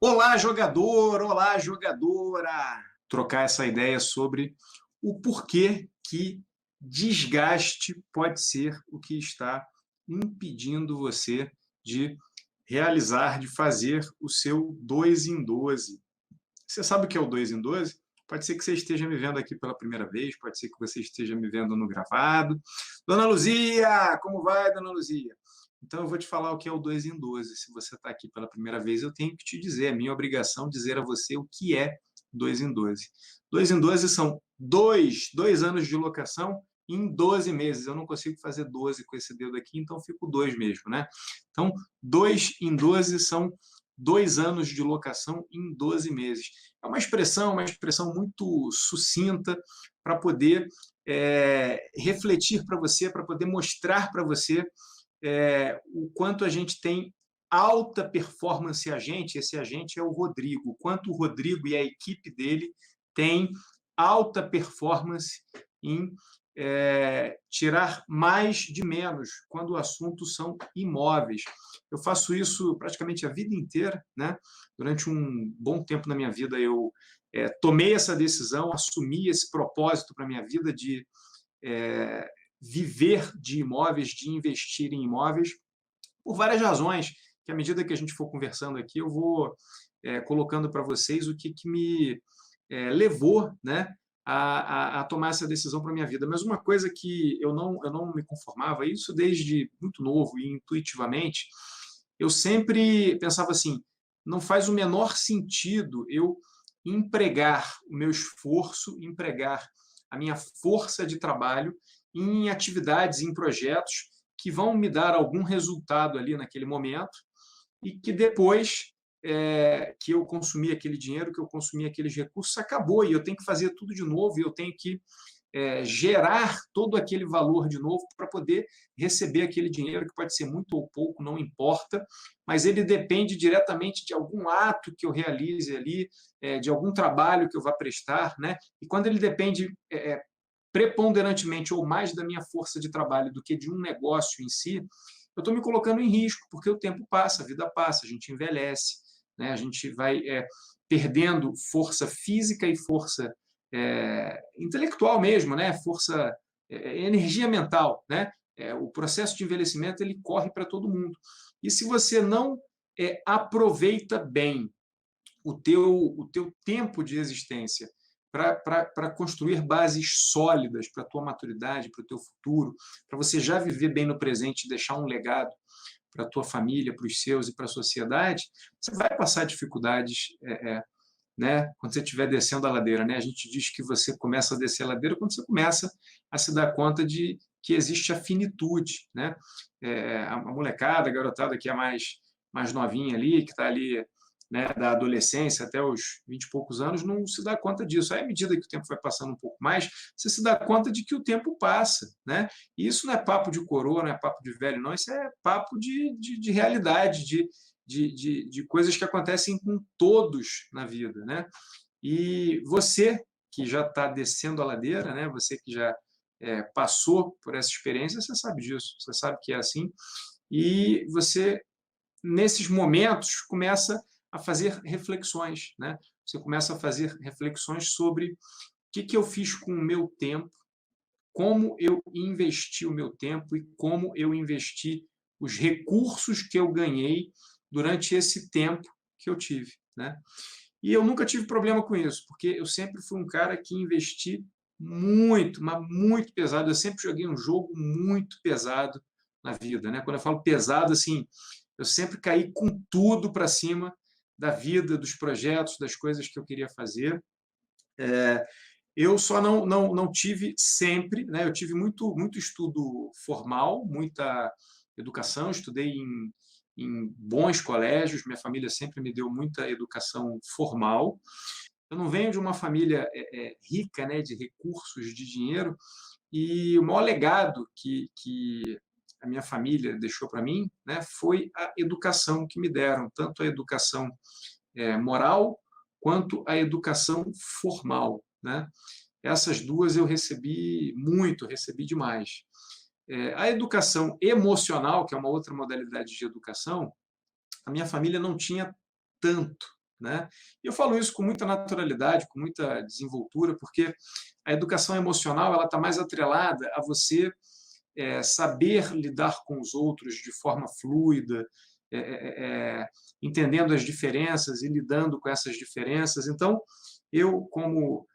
Olá, jogador! Olá, jogadora! Trocar essa ideia sobre o porquê que desgaste pode ser o que está impedindo você de realizar, de fazer o seu 2 em 12. Você sabe o que é o 2 em 12? Pode ser que você esteja me vendo aqui pela primeira vez, pode ser que você esteja me vendo no gravado. Dona Luzia, como vai, Dona Luzia? Então, eu vou te falar o que é o 2 em 12. Se você está aqui pela primeira vez, eu tenho que te dizer, é minha obrigação dizer a você o que é 2 em 12. 2 em 12 são dois anos de locação em 12 meses. Eu não consigo fazer 12 com esse dedo aqui, então fico 2 mesmo, né? Então, 2 em 12 são 2 anos de locação em 12 meses. É uma expressão muito sucinta para poder refletir para você, para poder mostrar para você o quanto a gente tem alta performance agente, esse agente é o Rodrigo, o quanto o Rodrigo e a equipe dele têm alta performance em tirar mais de menos quando o assunto são imóveis. Eu faço isso praticamente a vida inteira, né? Durante um bom tempo na minha vida eu tomei essa decisão, assumi esse propósito para a minha vida de viver de imóveis, de investir em imóveis, por várias razões, que à medida que a gente for conversando aqui, eu vou colocando para vocês o que me levou, né, a tomar essa decisão para a minha vida. Mas uma coisa que eu não me conformava, isso desde muito novo e intuitivamente, eu sempre pensava assim, não faz o menor sentido eu empregar o meu esforço, empregar a minha força de trabalho em atividades, em projetos que vão me dar algum resultado ali naquele momento e que depois que eu consumi aquele dinheiro, que eu consumi aqueles recursos, acabou e eu tenho que fazer tudo de novo e eu tenho que gerar todo aquele valor de novo para poder receber aquele dinheiro, que pode ser muito ou pouco, não importa, mas ele depende diretamente de algum ato que eu realize ali, de algum trabalho que eu vá prestar, né? E quando ele depende preponderantemente ou mais da minha força de trabalho do que de um negócio em si, eu estou me colocando em risco, porque o tempo passa, a vida passa, a gente envelhece, né? A gente vai perdendo força física e força intelectual mesmo, né? Força, energia mental, né? O processo de envelhecimento ele corre para todo mundo. E se você não aproveita bem o teu tempo de existência para construir bases sólidas para a tua maturidade, para o teu futuro, para você já viver bem no presente e deixar um legado para a tua família, para os seus e para a sociedade, você vai passar dificuldades, né, quando você estiver descendo a ladeira. Né? A gente diz que você começa a descer a ladeira quando você começa a se dar conta de que existe a finitude. Né? A molecada, a garotada que é mais novinha ali, que está ali, né, da adolescência até os 20 e poucos anos, não se dá conta disso. Aí, à medida que o tempo vai passando um pouco mais, você se dá conta de que o tempo passa. Né? E isso não é papo de coroa, não é papo de velho, não. Isso é papo de realidade, de coisas que acontecem com todos na vida. Né? E você que já está descendo a ladeira, né? Você que já passou por essa experiência, você sabe disso, você sabe que é assim. E você, nesses momentos, começa a fazer reflexões. Né? Você começa a fazer reflexões sobre o que eu fiz com o meu tempo, como eu investi o meu tempo e como eu investi os recursos que eu ganhei durante esse tempo que eu tive. Né? E eu nunca tive problema com isso, porque eu sempre fui um cara que investi muito, mas muito pesado. Eu sempre joguei um jogo muito pesado na vida. Né? Quando eu falo pesado, assim, eu sempre caí com tudo para cima da vida, dos projetos, das coisas que eu queria fazer. Eu só não tive sempre, né? Eu tive muito estudo formal, muita educação, estudei em bons colégios, minha família sempre me deu muita educação formal. Eu não venho de uma família rica, né, de recursos, de dinheiro, e o maior legado que a minha família deixou para mim, né, foi a educação que me deram, tanto a educação moral quanto a educação formal. Né? Essas duas eu recebi muito, recebi demais. A educação emocional, que é uma outra modalidade de educação, a minha família não tinha tanto. né? E eu falo isso com muita naturalidade, com muita desenvoltura, porque a educação emocional ela está mais atrelada a você saber lidar com os outros de forma fluida, é, é, entendendo as diferenças e lidando com essas diferenças. Então, eu, como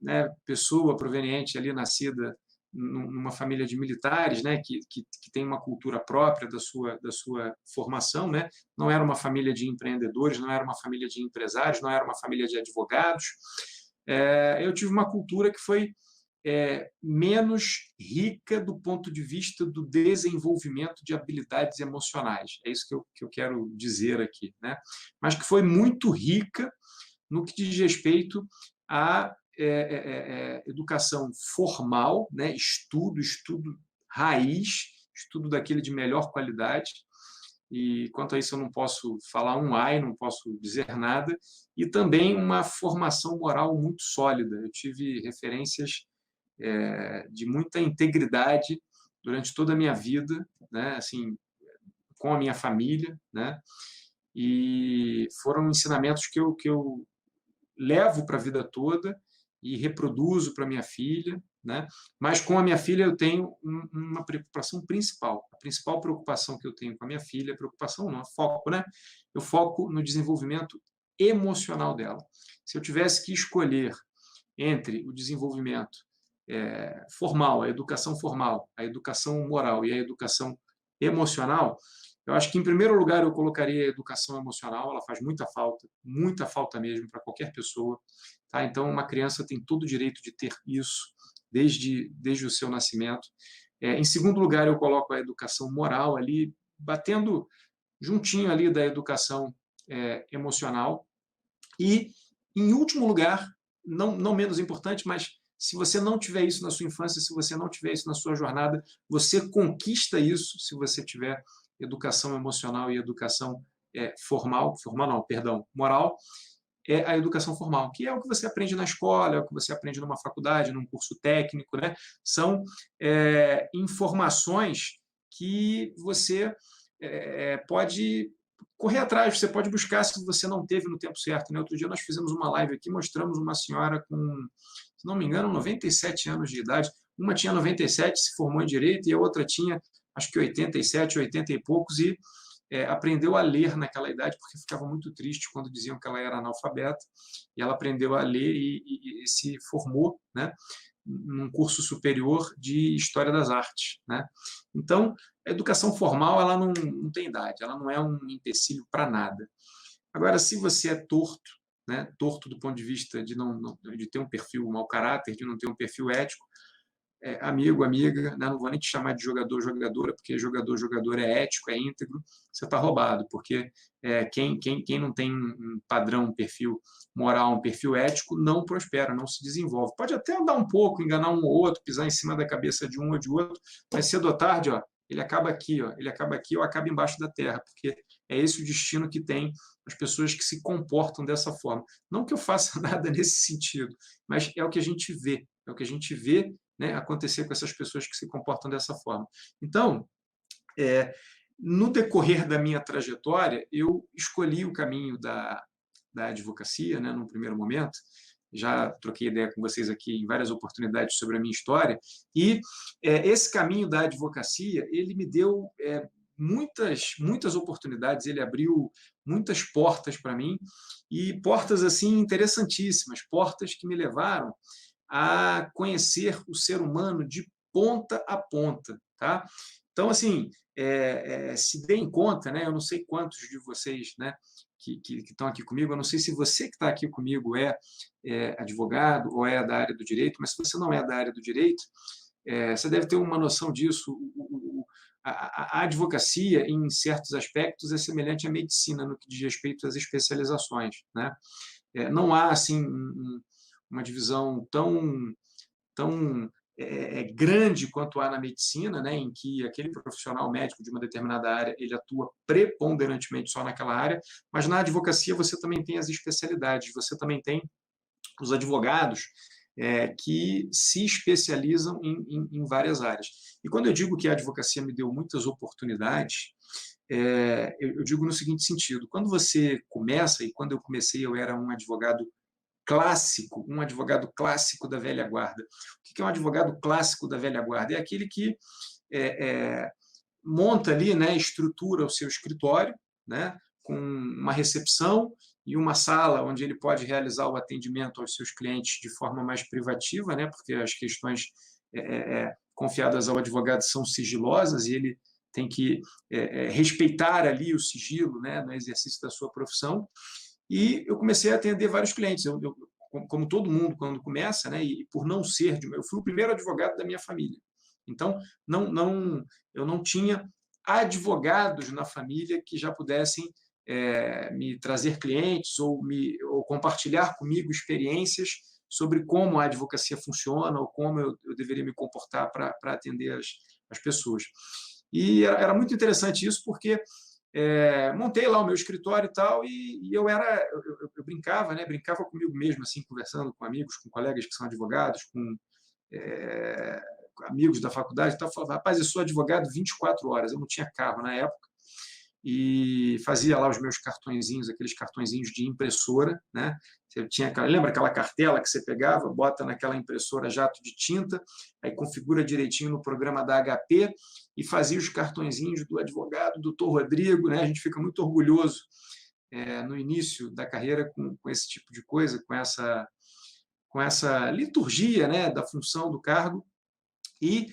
né, pessoa proveniente ali, nascida numa família de militares, né, que tem uma cultura própria da sua formação, né, não era uma família de empreendedores, não era uma família de empresários, não era uma família de advogados. Eu tive uma cultura que foi menos rica do ponto de vista do desenvolvimento de habilidades emocionais. É isso que eu quero dizer aqui, né? Mas que foi muito rica no que diz respeito à educação formal, né? Estudo raiz, estudo daquele de melhor qualidade. E quanto a isso eu não posso falar um ai, não posso dizer nada, e também uma formação moral muito sólida. Eu tive referências de muita integridade durante toda a minha vida, né? Assim, com a minha família, né? E foram ensinamentos que eu levo para a vida toda e reproduzo para minha filha, né? Mas com a minha filha eu tenho uma preocupação principal. A principal preocupação que eu tenho com a minha filha, preocupação não, foco, né? Eu foco no desenvolvimento emocional dela. Se eu tivesse que escolher entre o desenvolvimento formal, a educação moral e a educação emocional, eu acho que, em primeiro lugar, eu colocaria a educação emocional, ela faz muita falta mesmo para qualquer pessoa. Tá? Então, uma criança tem todo o direito de ter isso desde o seu nascimento. Em segundo lugar, eu coloco a educação moral ali, batendo juntinho ali da educação emocional. E, em último lugar, não menos importante, mas se você não tiver isso na sua infância, se você não tiver isso na sua jornada, você conquista isso se você tiver educação emocional e educação moral, é a educação formal, que é o que você aprende na escola, é o que você aprende numa faculdade, num curso técnico, né? São informações que você pode correr atrás, você pode buscar se você não teve no tempo certo. Né? Outro dia nós fizemos uma live aqui, mostramos uma senhora com, se não me engano, 97 anos de idade. Uma tinha 97, se formou em Direito, e a outra tinha, acho que 87, 80 e poucos, e aprendeu a ler naquela idade, porque ficava muito triste quando diziam que ela era analfabeta, e ela aprendeu a ler e se formou, né, num curso superior de História das Artes. Né? Então, a educação formal ela não tem idade, ela não é um empecilho para nada. Agora, se você é torto, né, torto do ponto de vista de ter um perfil mau caráter, de não ter um perfil ético, amigo, amiga, né? Não vou nem te chamar de jogador, jogadora, porque jogador, jogador é ético, é íntegro, você está roubado, porque quem não tem um padrão, um perfil moral, um perfil ético, não prospera, não se desenvolve. Pode até andar um pouco, enganar um ou outro, pisar em cima da cabeça de um ou de outro, mas cedo ou tarde, ó, ele acaba aqui, ó, ele acaba aqui ou acaba embaixo da terra, porque é esse o destino que tem as pessoas que se comportam dessa forma. Não que eu faça nada nesse sentido, mas é o que a gente vê, é o que a gente vê, né, acontecer com essas pessoas que se comportam dessa forma. Então, no decorrer da minha trajetória, eu escolhi o caminho da advocacia, né, no primeiro momento. Já troquei ideia com vocês aqui em várias oportunidades sobre a minha história, e esse caminho da advocacia, ele me deu muitas oportunidades, ele abriu muitas portas para mim, e portas assim interessantíssimas, portas que me levaram a conhecer o ser humano de ponta a ponta. Tá? Então, assim, se deem conta, né? Eu não sei quantos de vocês, né, que estão aqui comigo, eu não sei se você que está aqui comigo é advogado ou é da área do direito, mas se você não é da área do direito, você deve ter uma noção disso. A advocacia, em certos aspectos, é semelhante à medicina no que diz respeito às especializações. Né? Não há assim uma divisão tão grande quanto há na medicina, né, em que aquele profissional médico de uma determinada área ele atua preponderantemente só naquela área, mas na advocacia você também tem as especialidades, você também tem os advogados que se especializam em várias áreas. E quando eu digo que a advocacia me deu muitas oportunidades, eu digo no seguinte sentido: quando você começa, e quando eu comecei eu era um advogado clássico da velha guarda. O que é um advogado clássico da velha guarda? É aquele que é, é, monta ali, né, estrutura o seu escritório, né, com uma recepção e uma sala onde ele pode realizar o atendimento aos seus clientes de forma mais privativa, né, porque as questões confiadas ao advogado são sigilosas e ele tem que respeitar ali o sigilo, né, no exercício da sua profissão. E eu comecei a atender vários clientes. Como todo mundo, quando começa, né, e por não ser, eu fui o primeiro advogado da minha família. Então, eu não tinha advogados na família que já pudessem me trazer clientes ou compartilhar comigo experiências sobre como a advocacia funciona ou como eu deveria me comportar para atender as pessoas. E era muito interessante isso, porque montei lá o meu escritório e tal, e eu brincava, né? Brincava comigo mesmo, assim, conversando com amigos, com colegas que são advogados, com amigos da faculdade e tal. Falava, rapaz, eu sou advogado 24 horas. Eu não tinha carro na época e fazia lá os meus cartõezinhos, aqueles cartõezinhos de impressora, né? Você tinha lembra aquela cartela que você pegava, bota naquela impressora jato de tinta, aí configura direitinho no programa da HP e fazia os cartõezinhos do advogado, doutor Rodrigo, né? A gente fica muito orgulhoso no início da carreira com esse tipo de coisa, com essa liturgia, né, da função do cargo. E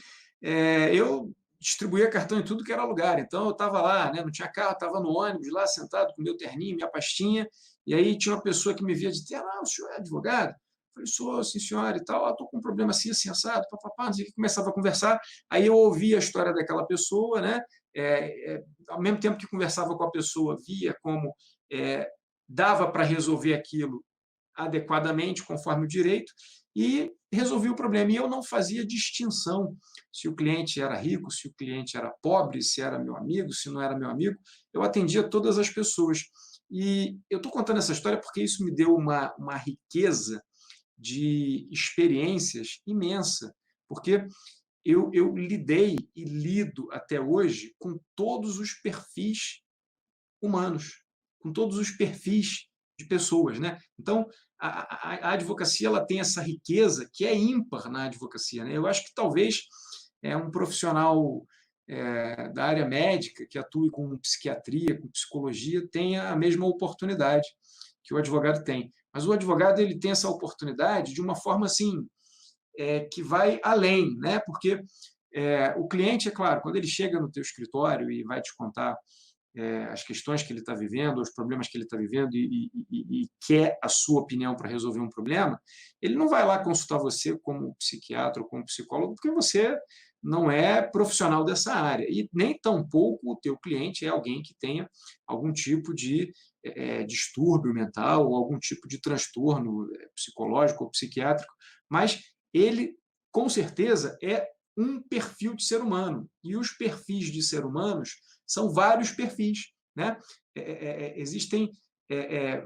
eu distribuía cartão em tudo que era lugar. Então, eu estava lá, né, não tinha carro, estava no ônibus, lá sentado com meu terninho, minha pastinha, e aí tinha uma pessoa que me via de terno: o senhor é advogado? Eu falei: sou, sim, senhora, e tal. Estou com um problema assim, assim, assado, papapá, não sei o que. Começava a conversar, aí eu ouvia a história daquela pessoa, né, ao mesmo tempo que conversava com a pessoa, via como dava para resolver aquilo adequadamente, conforme o direito, e resolvi o problema. E eu não fazia distinção se o cliente era rico, se o cliente era pobre, se era meu amigo, se não era meu amigo. Eu atendia todas as pessoas. E eu estou contando essa história porque isso me deu uma riqueza de experiências imensa, porque eu lidei e lido até hoje com todos os perfis humanos, com todos os perfis de pessoas, né? Então, a advocacia ela tem essa riqueza que é ímpar na advocacia, né? Eu acho que talvez um profissional da área médica que atue com psiquiatria, com psicologia, tenha a mesma oportunidade que o advogado tem. Mas o advogado ele tem essa oportunidade de uma forma assim que vai além, né? Porque o cliente, é claro, quando ele chega no teu escritório e vai te contar as questões que ele está vivendo, os problemas que ele está vivendo e quer a sua opinião para resolver um problema, ele não vai lá consultar você como psiquiatra ou como psicólogo, porque você não é profissional dessa área. E nem tampouco o teu cliente é alguém que tenha algum tipo de distúrbio mental ou algum tipo de transtorno psicológico ou psiquiátrico, mas ele, com certeza, é um perfil de ser humano. E os perfis de ser humanos são vários perfis, né? Existem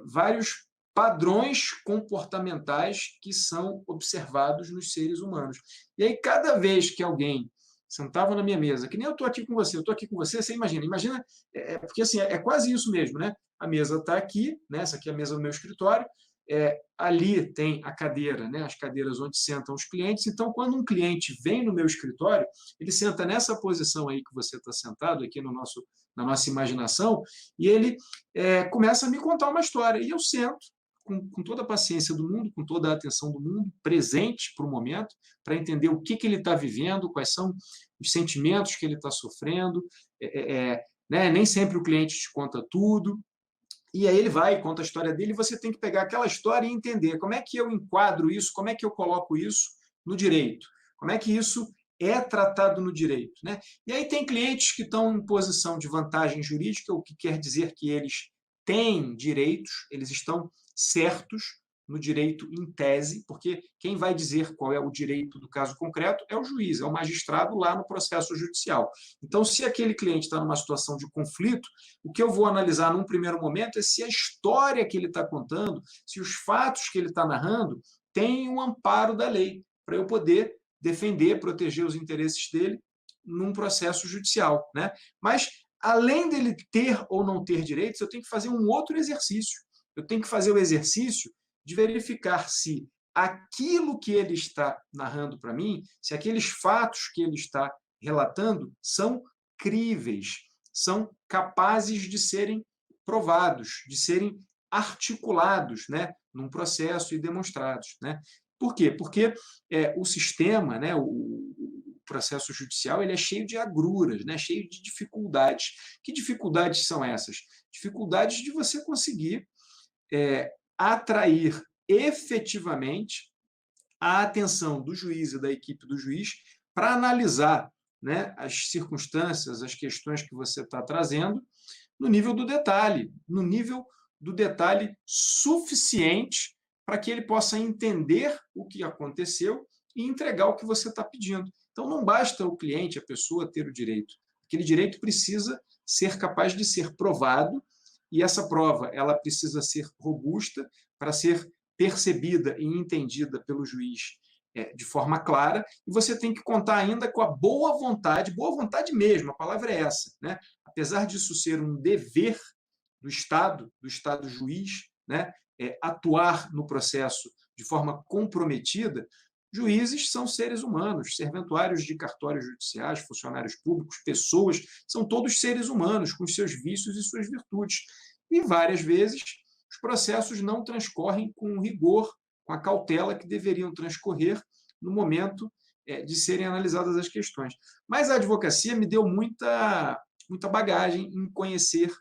vários padrões comportamentais que são observados nos seres humanos. E aí, cada vez que alguém sentava na minha mesa, que nem eu estou aqui com você, eu estou aqui com você, você imagina, porque assim, quase isso mesmo, né? A mesa está aqui, né? Essa aqui é a mesa do meu escritório, ali tem a cadeira, né? As cadeiras onde sentam os clientes. Então, quando um cliente vem no meu escritório, ele senta nessa posição aí que você está sentado, aqui na nossa imaginação, e ele começa a me contar uma história. E eu sento com toda a paciência do mundo, com toda a atenção do mundo, presente para o momento, para entender o que ele está vivendo, quais são os sentimentos que ele está sofrendo. Né? Nem sempre o cliente te conta tudo. E aí ele vai e conta a história dele, e você tem que pegar aquela história e entender como é que eu enquadro isso, como é que eu coloco isso no direito, como é que isso é tratado no direito, né? E aí tem clientes que estão em posição de vantagem jurídica, o que quer dizer que eles têm direitos, eles estão certos no direito em tese, porque quem vai dizer qual é o direito do caso concreto é o juiz, é o magistrado lá no processo judicial. Então, se aquele cliente está numa situação de conflito, o que eu vou analisar num primeiro momento é se a história que ele está contando, se os fatos que ele está narrando têm um amparo da lei, para eu poder defender, proteger os interesses dele num processo judicial, né? Mas além dele ter ou não ter direitos, eu tenho que fazer um outro exercício. Eu tenho que fazer o exercício de verificar se aquilo que ele está narrando para mim, se aqueles fatos que ele está relatando são críveis, são capazes de serem provados, de serem articulados, né, num processo e demonstrados, né? Por quê? Porque o sistema, né, o processo judicial, ele é cheio de agruras, né, cheio de dificuldades. Que dificuldades são essas? Dificuldades de você conseguir atrair efetivamente a atenção do juiz e da equipe do juiz para analisar, né, as circunstâncias, as questões que você está trazendo no nível do detalhe, no nível do detalhe suficiente para que ele possa entender o que aconteceu e entregar o que você está pedindo. Então, não basta o cliente, a pessoa, ter o direito. Aquele direito precisa ser capaz de ser provado, e essa prova ela precisa ser robusta para ser percebida e entendida pelo juiz de forma clara, e você tem que contar ainda com a boa vontade mesmo, a palavra é essa, né? Apesar disso ser um dever do Estado juiz, né, atuar no processo de forma comprometida, juízes são seres humanos, serventuários de cartórios judiciais, funcionários públicos, pessoas, são todos seres humanos, com seus vícios e suas virtudes. E várias vezes os processos não transcorrem com o rigor, com a cautela que deveriam transcorrer no momento de serem analisadas as questões. Mas a advocacia me deu muita bagagem em conhecer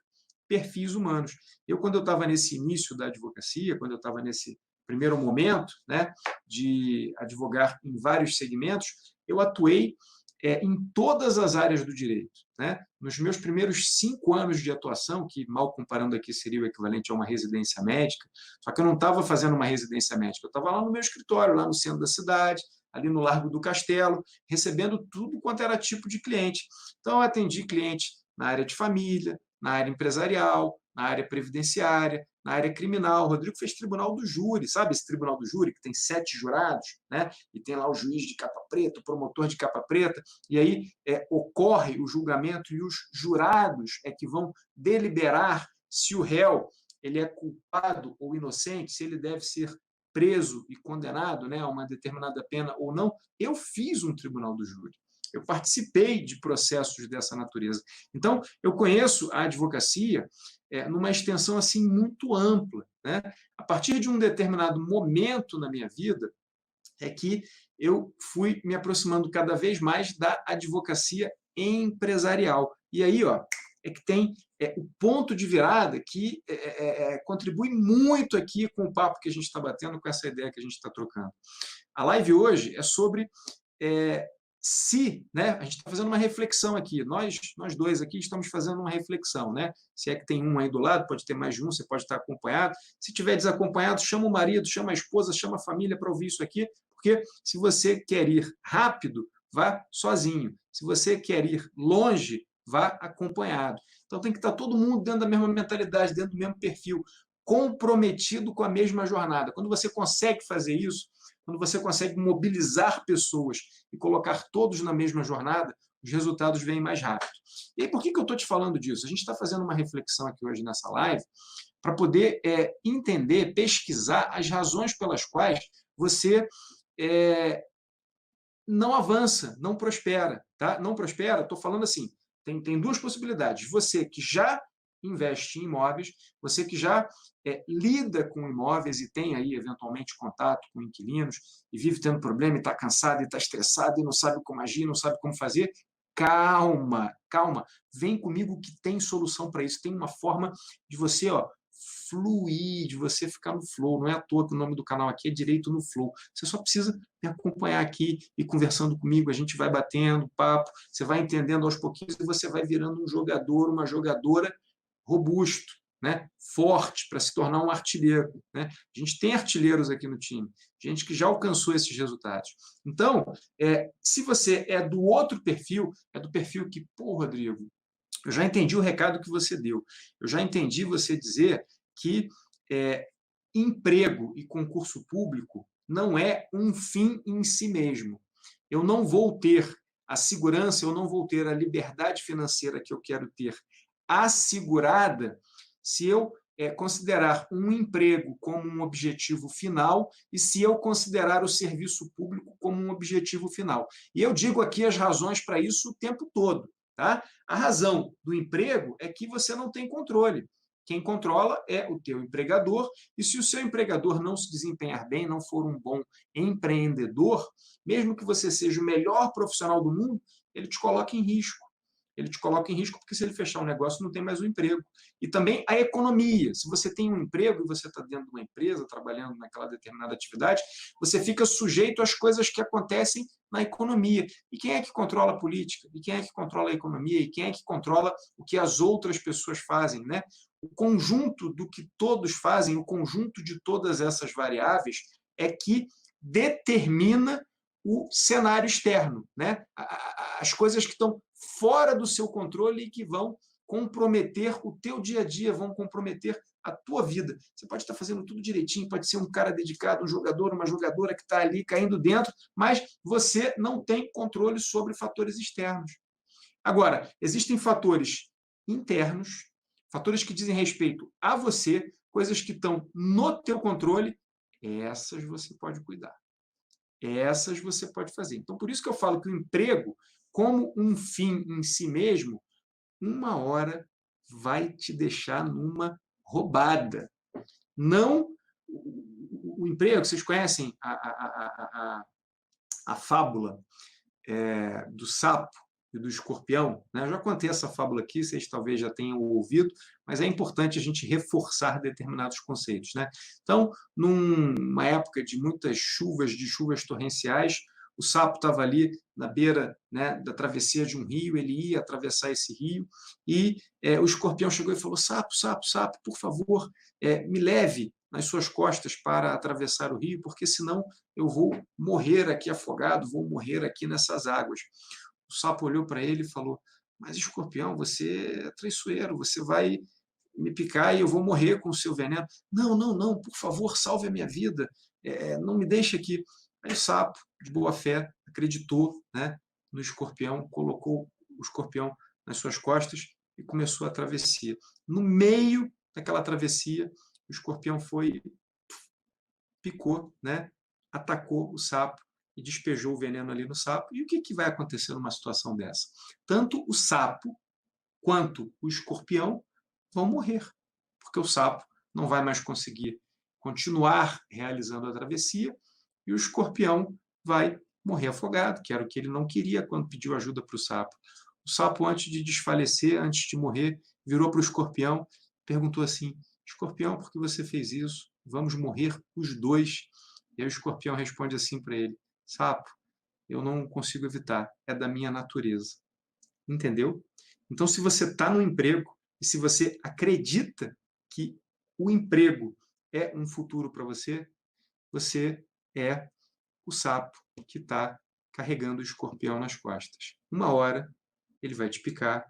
perfis humanos. Quando eu estava nesse início da advocacia, quando eu estava nesse primeiro momento, né, de advogar em vários segmentos, eu atuei em todas as áreas do direito, né? Nos meus primeiros 5 anos de atuação, que mal comparando aqui seria o equivalente a uma residência médica, só que eu não estava fazendo uma residência médica, eu estava lá no meu escritório, lá no centro da cidade, ali no Largo do Castelo, recebendo tudo quanto era tipo de cliente. Então, eu atendi cliente na área de família, na área empresarial, na área previdenciária, na área criminal. O Rodrigo fez tribunal do júri, sabe esse tribunal do júri que tem 7 jurados, né? E tem lá o juiz de capa preta, o promotor de capa preta, e aí ocorre o julgamento e os jurados que vão deliberar se o réu ele é culpado ou inocente, se ele deve ser preso e condenado, né, a uma determinada pena ou não. Eu fiz um tribunal do júri. Eu participei de processos dessa natureza. Então, eu conheço a advocacia numa extensão assim muito ampla, né? A partir de um determinado momento na minha vida é que eu fui me aproximando cada vez mais da advocacia empresarial. E aí, ó, é que tem o ponto de virada que contribui muito aqui com o papo que a gente está batendo, com essa ideia que a gente está trocando. A live hoje é sobre né, a gente está fazendo uma reflexão aqui, nós dois aqui estamos fazendo uma reflexão, né? Se é que tem um aí do lado, pode ter mais de um, você pode estar acompanhado. Se tiver desacompanhado, chama o marido, chama a esposa, chama a família para ouvir isso aqui, porque se você quer ir rápido, vá sozinho. Se você quer ir longe, vá acompanhado. Então tem que estar todo mundo dentro da mesma mentalidade, dentro do mesmo perfil, comprometido com a mesma jornada. Quando você consegue fazer isso, quando você consegue mobilizar pessoas e colocar todos na mesma jornada, os resultados vêm mais rápido. E aí, por que eu estou te falando disso? A gente está fazendo uma reflexão aqui hoje nessa live para poder entender, pesquisar as razões pelas quais você não avança, não prospera. Tá? Não prospera, estou falando assim, tem 2 possibilidades. Você que já investe em imóveis, você que já lida com imóveis e tem aí, eventualmente, contato com inquilinos e vive tendo problema e está cansado e está estressado e não sabe como agir, não sabe como fazer, calma, calma. Vem comigo que tem solução para isso. Tem uma forma de você fluir, de você ficar no flow. Não é à toa que o nome do canal aqui é Direito no Flow. Você só precisa me acompanhar aqui e conversando comigo, a gente vai batendo papo, você vai entendendo aos pouquinhos e você vai virando um jogador, uma jogadora robusto, né? Forte, para se tornar um artilheiro. Né? A gente tem artilheiros aqui no time, gente que já alcançou esses resultados. Então, se você é do outro perfil, é do perfil que, pô, Rodrigo, eu já entendi o recado que você deu, eu já entendi você dizer que emprego e concurso público não é um fim em si mesmo. Eu não vou ter a segurança, eu não vou ter a liberdade financeira que eu quero ter assegurada se eu considerar um emprego como um objetivo final e se eu considerar o serviço público como um objetivo final. E eu digo aqui as razões para isso o tempo todo. Tá? A razão do emprego é que você não tem controle. Quem controla é o teu empregador, e se o seu empregador não se desempenhar bem, não for um bom empreendedor, mesmo que você seja o melhor profissional do mundo, ele te coloca em risco. Ele te coloca em risco porque se ele fechar um negócio, não tem mais um emprego. E também a economia. Se você tem um emprego e você está dentro de uma empresa, trabalhando naquela determinada atividade, você fica sujeito às coisas que acontecem na economia. E quem é que controla a política? E quem é que controla a economia? E quem é que controla o que as outras pessoas fazem, né? O conjunto do que todos fazem, o conjunto de todas essas variáveis é que determina o cenário externo, né? As coisas que estão fora do seu controle e que vão comprometer o teu dia a dia, vão comprometer a tua vida. Você pode estar fazendo tudo direitinho, pode ser um cara dedicado, um jogador, uma jogadora que está ali caindo dentro, mas você não tem controle sobre fatores externos. Agora, existem fatores internos, fatores que dizem respeito a você, coisas que estão no teu controle, essas você pode cuidar. Essas você pode fazer. Então, por isso que eu falo que o emprego, como um fim em si mesmo, uma hora vai te deixar numa roubada. Não o emprego, vocês conhecem a fábula do sapo e do escorpião, né? Eu já contei essa fábula aqui, vocês talvez já tenham ouvido, mas é importante a gente reforçar determinados conceitos, né? Então, numa época de muitas chuvas, de chuvas torrenciais, o sapo estava ali na beira, né, da travessia de um rio, ele ia atravessar esse rio, e o escorpião chegou e falou: sapo, sapo, sapo, por favor, me leve nas suas costas para atravessar o rio, porque senão eu vou morrer aqui afogado, vou morrer aqui nessas águas. O sapo olhou para ele e falou: mas, escorpião, você é traiçoeiro, você vai me picar e eu vou morrer com o seu veneno. Não, não, não, por favor, salve a minha vida, não me deixe aqui. Aí o sapo, de boa fé, acreditou, né, no escorpião, colocou o escorpião nas suas costas e começou a travessia. No meio daquela travessia, o escorpião foi, picou, né, atacou o sapo e despejou o veneno ali no sapo. E o que vai acontecer numa situação dessa? Tanto o sapo quanto o escorpião vão morrer, porque o sapo não vai mais conseguir continuar realizando a travessia e o escorpião vai morrer afogado, que era o que ele não queria quando pediu ajuda para o sapo. O sapo, antes de desfalecer, antes de morrer, virou para o escorpião e perguntou assim: escorpião, por que você fez isso? Vamos morrer os dois. E aí o escorpião responde assim para ele: sapo, eu não consigo evitar, é da minha natureza. Entendeu? Então, se você está no emprego e se você acredita que o emprego é um futuro para você, você é o sapo que está carregando o escorpião nas costas. Uma hora ele vai te picar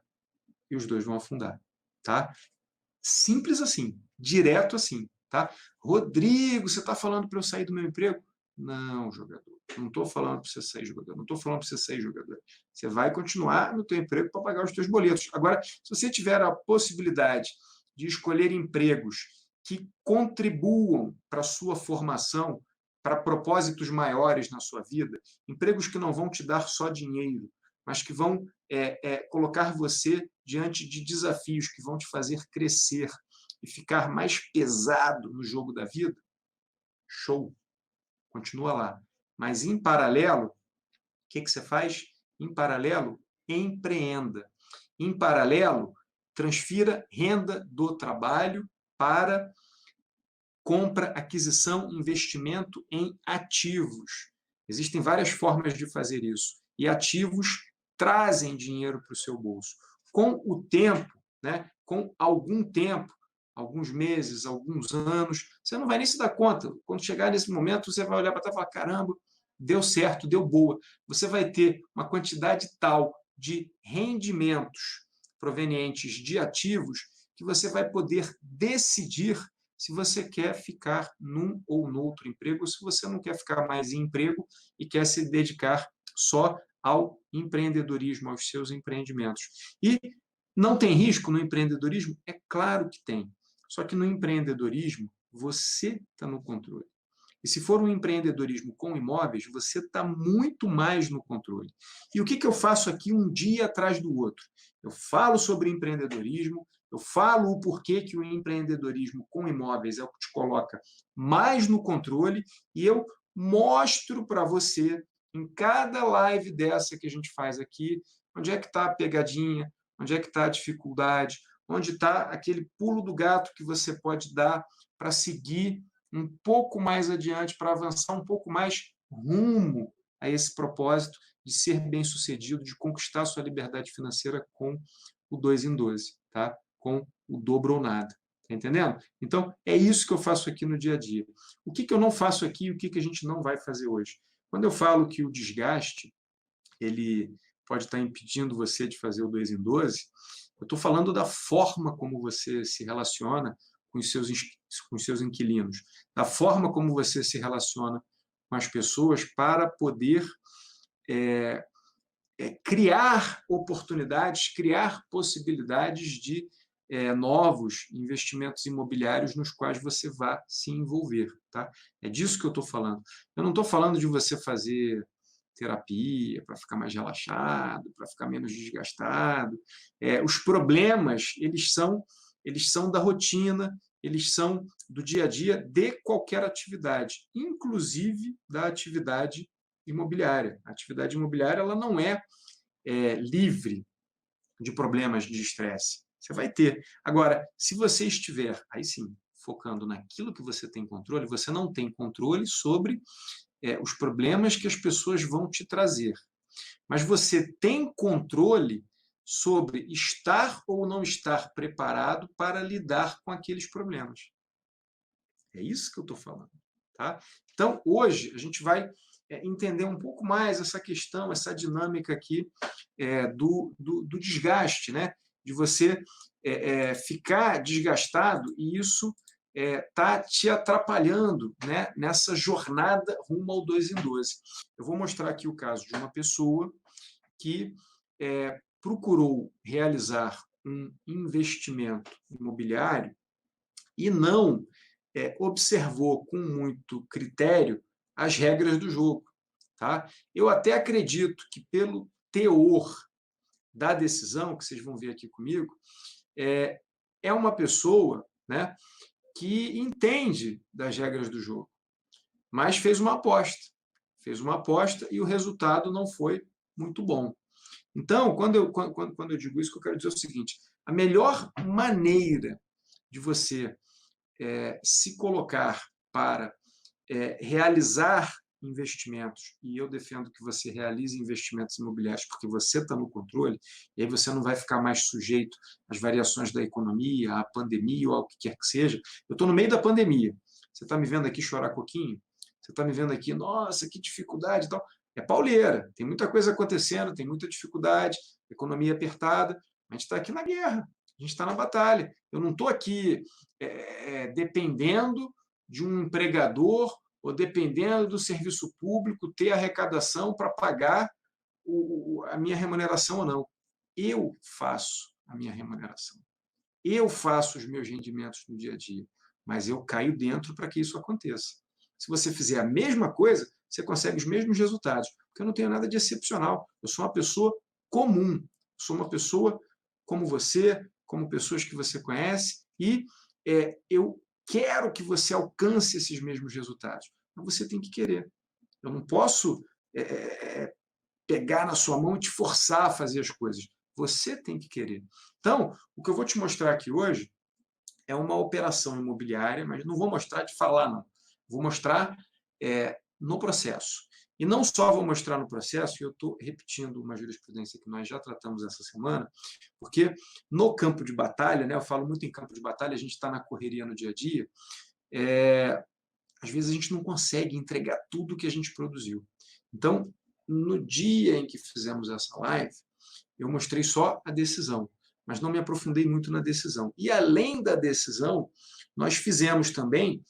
e os dois vão afundar, tá? Simples assim, direto assim, tá? Rodrigo, você está falando para eu sair do meu emprego? Não, jogador. Não estou falando para você sair jogador. Não estou falando para você sair jogador. Você vai continuar no teu emprego para pagar os teus boletos. Agora, se você tiver a possibilidade de escolher empregos que contribuam para a sua formação, para propósitos maiores na sua vida, empregos que não vão te dar só dinheiro, mas que vão colocar você diante de desafios que vão te fazer crescer e ficar mais pesado no jogo da vida, show, continua lá. Mas, em paralelo, o que você faz? Em paralelo, empreenda. Em paralelo, transfira renda do trabalho para compra, aquisição, investimento em ativos. Existem várias formas de fazer isso. E ativos trazem dinheiro para o seu bolso. Com o tempo, né, com algum tempo, alguns meses, alguns anos, você não vai nem se dar conta. Quando chegar nesse momento, você vai olhar para trás e falar: caramba, deu certo, deu boa. Você vai ter uma quantidade tal de rendimentos provenientes de ativos que você vai poder decidir se você quer ficar num ou no outro emprego, ou se você não quer ficar mais em emprego e quer se dedicar só ao empreendedorismo, aos seus empreendimentos. E não tem risco no empreendedorismo? É claro que tem. Só que no empreendedorismo, você está no controle. E se for um empreendedorismo com imóveis, você está muito mais no controle. E o que eu faço aqui um dia atrás do outro? Eu falo sobre empreendedorismo, eu falo o porquê que o empreendedorismo com imóveis é o que te coloca mais no controle e eu mostro para você, em cada live dessa que a gente faz aqui, onde é que está a pegadinha, onde é que está a dificuldade, onde está aquele pulo do gato que você pode dar para seguir um pouco mais adiante, para avançar um pouco mais rumo a esse propósito de ser bem-sucedido, de conquistar sua liberdade financeira com o 2 em 12, tá? Com o dobro ou nada. Tá entendendo? Então, é isso que eu faço aqui no dia a dia. O que eu não faço aqui e o que a gente não vai fazer hoje? Quando eu falo que o desgaste ele pode estar impedindo você de fazer o 2 em 12, eu estou falando da forma como você se relaciona com os seus inquilinos, da forma como você se relaciona com as pessoas para poder criar oportunidades, criar possibilidades de novos investimentos imobiliários nos quais você vai se envolver. Tá? É disso que eu estou falando. Eu não estou falando de você fazer terapia para ficar mais relaxado, para ficar menos desgastado. Os problemas, eles são da rotina, eles são do dia a dia de qualquer atividade, inclusive da atividade imobiliária. A atividade imobiliária ela não é livre de problemas de estresse. Você vai ter. Agora, se você estiver, aí sim, focando naquilo que você tem controle, você não tem controle sobre os problemas que as pessoas vão te trazer. Mas você tem controle sobre estar ou não estar preparado para lidar com aqueles problemas. É isso que eu estou falando. Tá? Então, hoje, a gente vai entender um pouco mais essa questão, essa dinâmica aqui do desgaste, né? De você ficar desgastado e isso está te atrapalhando, né, nessa jornada rumo ao 2 em 12. Eu vou mostrar aqui o caso de uma pessoa que procurou realizar um investimento imobiliário e não observou com muito critério as regras do jogo. Tá? Eu até acredito que, pelo teor da decisão, que vocês vão ver aqui comigo, é uma pessoa, né, que entende das regras do jogo, mas fez uma aposta. Fez uma aposta e o resultado não foi muito bom. Então, quando eu digo isso, eu quero dizer o seguinte: a melhor maneira de você se colocar para realizar investimentos, e eu defendo que você realize investimentos imobiliários porque você está no controle, e aí você não vai ficar mais sujeito às variações da economia, à pandemia ou ao que quer que seja. Eu estou no meio da pandemia. Você está me vendo aqui chorar coquinho? Você está me vendo aqui, nossa, que dificuldade e tal. É pauleira, tem muita coisa acontecendo, tem muita dificuldade, economia apertada, a gente está aqui na guerra, a gente está na batalha. Eu não estou aqui dependendo de um empregador ou dependendo do serviço público ter arrecadação para pagar a minha remuneração ou não. Eu faço a minha remuneração. Eu faço os meus rendimentos no dia a dia, mas eu caio dentro para que isso aconteça. Se você fizer a mesma coisa, você consegue os mesmos resultados, porque eu não tenho nada de excepcional. Eu sou uma pessoa comum. Eu sou uma pessoa como você, como pessoas que você conhece, e eu quero que você alcance esses mesmos resultados. Mas você tem que querer. Eu não posso pegar na sua mão e te forçar a fazer as coisas. Você tem que querer. Então, o que eu vou te mostrar aqui hoje é uma operação imobiliária, mas não vou mostrar de falar, não. Vou mostrar no processo. E não só vou mostrar no processo, e eu estou repetindo uma jurisprudência que nós já tratamos essa semana, porque no campo de batalha, né, eu falo muito em campo de batalha, a gente está na correria no dia a dia, às vezes a gente não consegue entregar tudo que a gente produziu. Então, no dia em que fizemos essa live, eu mostrei só a decisão, mas não me aprofundei muito na decisão. E além da decisão, nós fizemos também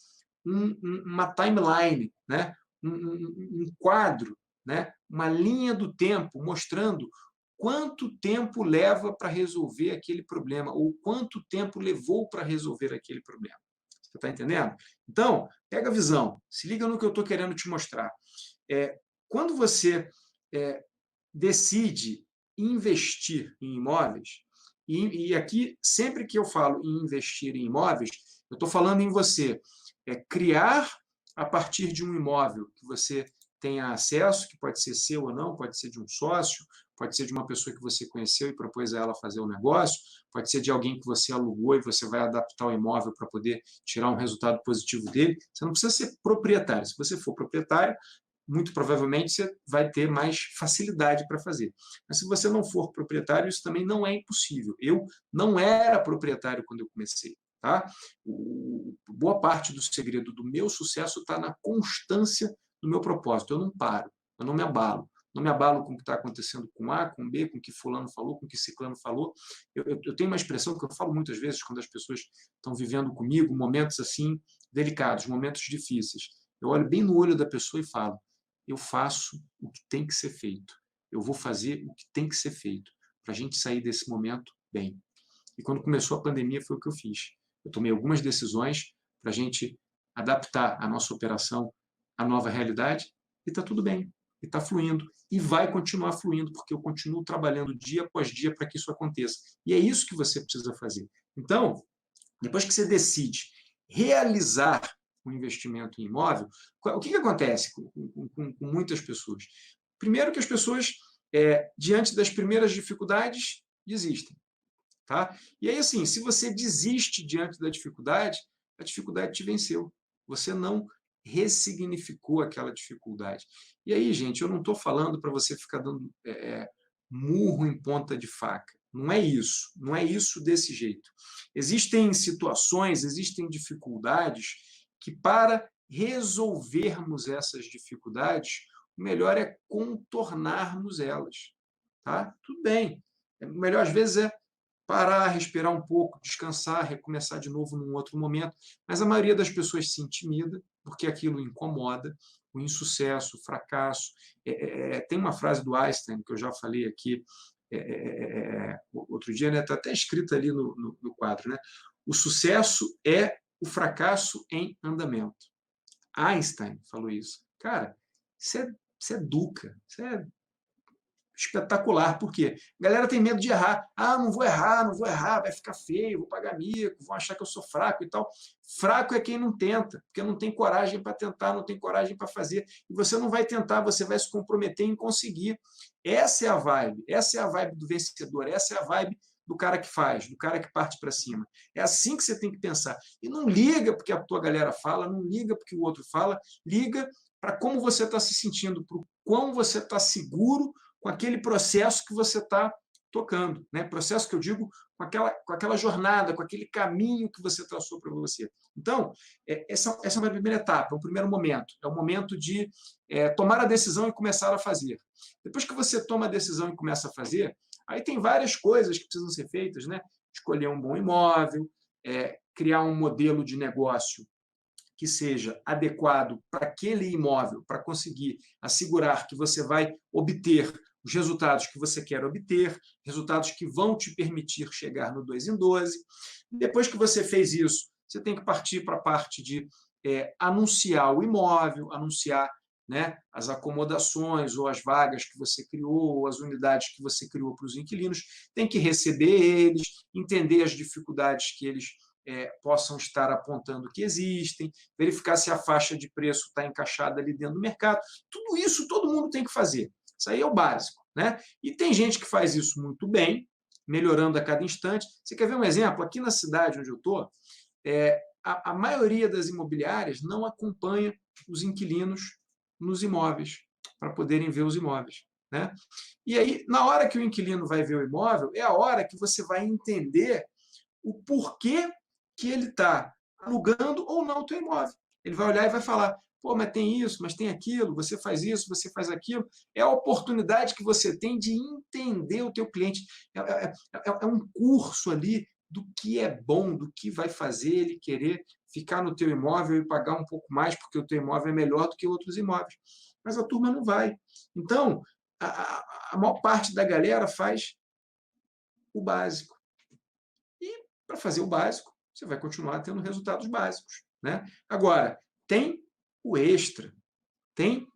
uma timeline, né? Um quadro né, uma linha do tempo mostrando quanto tempo leva para resolver aquele problema, ou quanto tempo levou para resolver aquele problema. Você está entendendo? Então, pega a visão, se liga no que eu estou querendo te mostrar. Quando você decide investir em imóveis, e aqui, sempre que eu falo em investir em imóveis, eu estou falando em você criar a partir de um imóvel que você tenha acesso, que pode ser seu ou não, pode ser de um sócio, pode ser de uma pessoa que você conheceu e propôs a ela fazer o negócio, pode ser de alguém que você alugou e você vai adaptar o imóvel para poder tirar um resultado positivo dele. Você não precisa ser proprietário. Se você for proprietário, muito provavelmente você vai ter mais facilidade para fazer. Mas se você não for proprietário, isso também não é impossível. Eu não era proprietário quando eu comecei. Tá? Boa parte do segredo do meu sucesso está na constância do meu propósito. Eu não paro, eu não me abalo. Não me abalo com o que está acontecendo com A, com B, com o que fulano falou, com o que ciclano falou. Eu tenho uma expressão que eu falo muitas vezes quando as pessoas estão vivendo comigo momentos assim delicados, momentos difíceis. Eu olho bem no olho da pessoa e falo: eu faço o que tem que ser feito. Eu vou fazer o que tem que ser feito para a gente sair desse momento bem. E quando começou a pandemia foi o que eu fiz. Eu tomei algumas decisões para a gente adaptar a nossa operação à nova realidade e está tudo bem. E está fluindo. E vai continuar fluindo, porque eu continuo trabalhando dia após dia para que isso aconteça. E é isso que você precisa fazer. Então, depois que você decide realizar um investimento em imóvel, o que acontece com muitas pessoas? Primeiro que as pessoas, diante das primeiras dificuldades, desistem. Tá? E aí, assim, se você desiste diante da dificuldade, a dificuldade te venceu. Você não ressignificou aquela dificuldade. E aí, gente, eu não estou falando para você ficar dando murro em ponta de faca. Não é isso. Não é isso desse jeito. Existem situações, existem dificuldades que, para resolvermos essas dificuldades, o melhor é contornarmos elas. Tá? Tudo bem. O melhor, às vezes, é parar, respirar um pouco, descansar, recomeçar de novo num outro momento. Mas a maioria das pessoas se intimida, porque aquilo incomoda, o insucesso, o fracasso. Tem uma frase do Einstein, que eu já falei aqui outro dia, está até escrita ali no quadro, né? O sucesso é o fracasso em andamento. Einstein falou isso. Cara, isso é Duca, isso é espetacular. Por quê? A galera tem medo de errar. Ah, não vou errar, vai ficar feio, vou pagar mico, vão achar que eu sou fraco e tal. Fraco é quem não tenta, porque não tem coragem para tentar, não tem coragem para fazer. E você não vai tentar, você vai se comprometer em conseguir. Essa é a vibe do vencedor, essa é a vibe do cara que faz, do cara que parte para cima. É assim que você tem que pensar. E não liga porque a tua galera fala, não liga porque o outro fala, liga para como você está se sentindo, para o quão você está seguro com aquele processo que você está tocando, né? Processo que eu digo com aquela jornada, com aquele caminho que você traçou para você. Então, essa é uma primeira etapa, é um primeiro momento. É o momento de tomar a decisão e começar a fazer. Depois que você toma a decisão e começa a fazer, aí tem várias coisas que precisam ser feitas, né? Escolher um bom imóvel, criar um modelo de negócio que seja adequado para aquele imóvel, para conseguir assegurar que você vai obter os resultados que você quer obter, resultados que vão te permitir chegar no 2 em 12. Depois que você fez isso, você tem que partir para a parte de anunciar o imóvel, anunciar, né, as acomodações ou as vagas que você criou, ou as unidades que você criou para os inquilinos, tem que receber eles, entender as dificuldades que eles possam estar apontando que existem, verificar se a faixa de preço está encaixada ali dentro do mercado. Tudo isso todo mundo tem que fazer. Isso aí é o básico, né? E tem gente que faz isso muito bem, melhorando a cada instante. Você quer ver um exemplo? Aqui na cidade onde eu estou, a maioria das imobiliárias não acompanha os inquilinos nos imóveis, para poderem ver os imóveis, né? E aí, na hora que o inquilino vai ver o imóvel, é a hora que você vai entender o porquê que ele está alugando ou não o teu imóvel. Ele vai olhar e vai falar: pô, mas tem isso, mas tem aquilo, você faz isso, você faz aquilo. É a oportunidade que você tem de entender o teu cliente. É um curso ali do que é bom, do que vai fazer ele querer ficar no teu imóvel e pagar um pouco mais porque o teu imóvel é melhor do que outros imóveis. Mas a turma não vai. Então, a maior parte da galera faz o básico. E, para fazer o básico, você vai continuar tendo resultados básicos, né? Agora, tem o extra, tem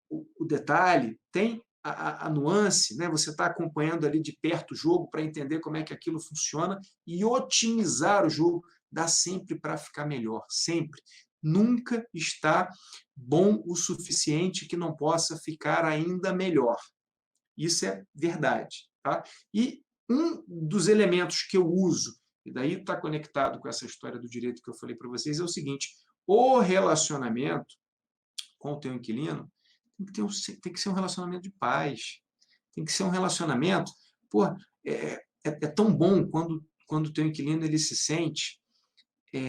o detalhe, tem a nuance, né? Você está acompanhando ali de perto o jogo para entender como é que aquilo funciona e otimizar o jogo dá sempre para ficar melhor, sempre. Nunca está bom o suficiente que não possa ficar ainda melhor. Isso é verdade. Tá? E um dos elementos que eu uso, e daí está conectado com essa história do direito que eu falei para vocês, é o seguinte: o relacionamento com o teu inquilino tem que ser um relacionamento de paz, tem que ser um relacionamento. Pô, é tão bom quando o teu inquilino ele se sente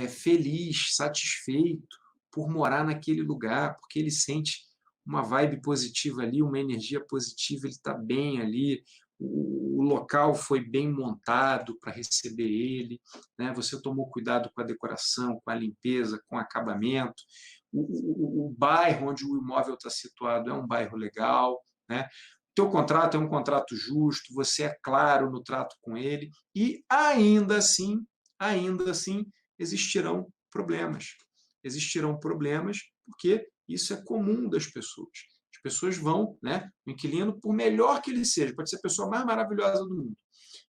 feliz, satisfeito por morar naquele lugar, porque ele sente uma vibe positiva ali, uma energia positiva, ele está bem ali, o local foi bem montado para receber ele, né? Você tomou cuidado com a decoração, com a limpeza, com o acabamento, o bairro onde o imóvel está situado é um bairro legal, né? O teu contrato é um contrato justo, você é claro no trato com ele, e ainda assim, existirão problemas. Existirão problemas porque isso é comum das pessoas. As pessoas vão, né? O inquilino, por melhor que ele seja, pode ser a pessoa mais maravilhosa do mundo,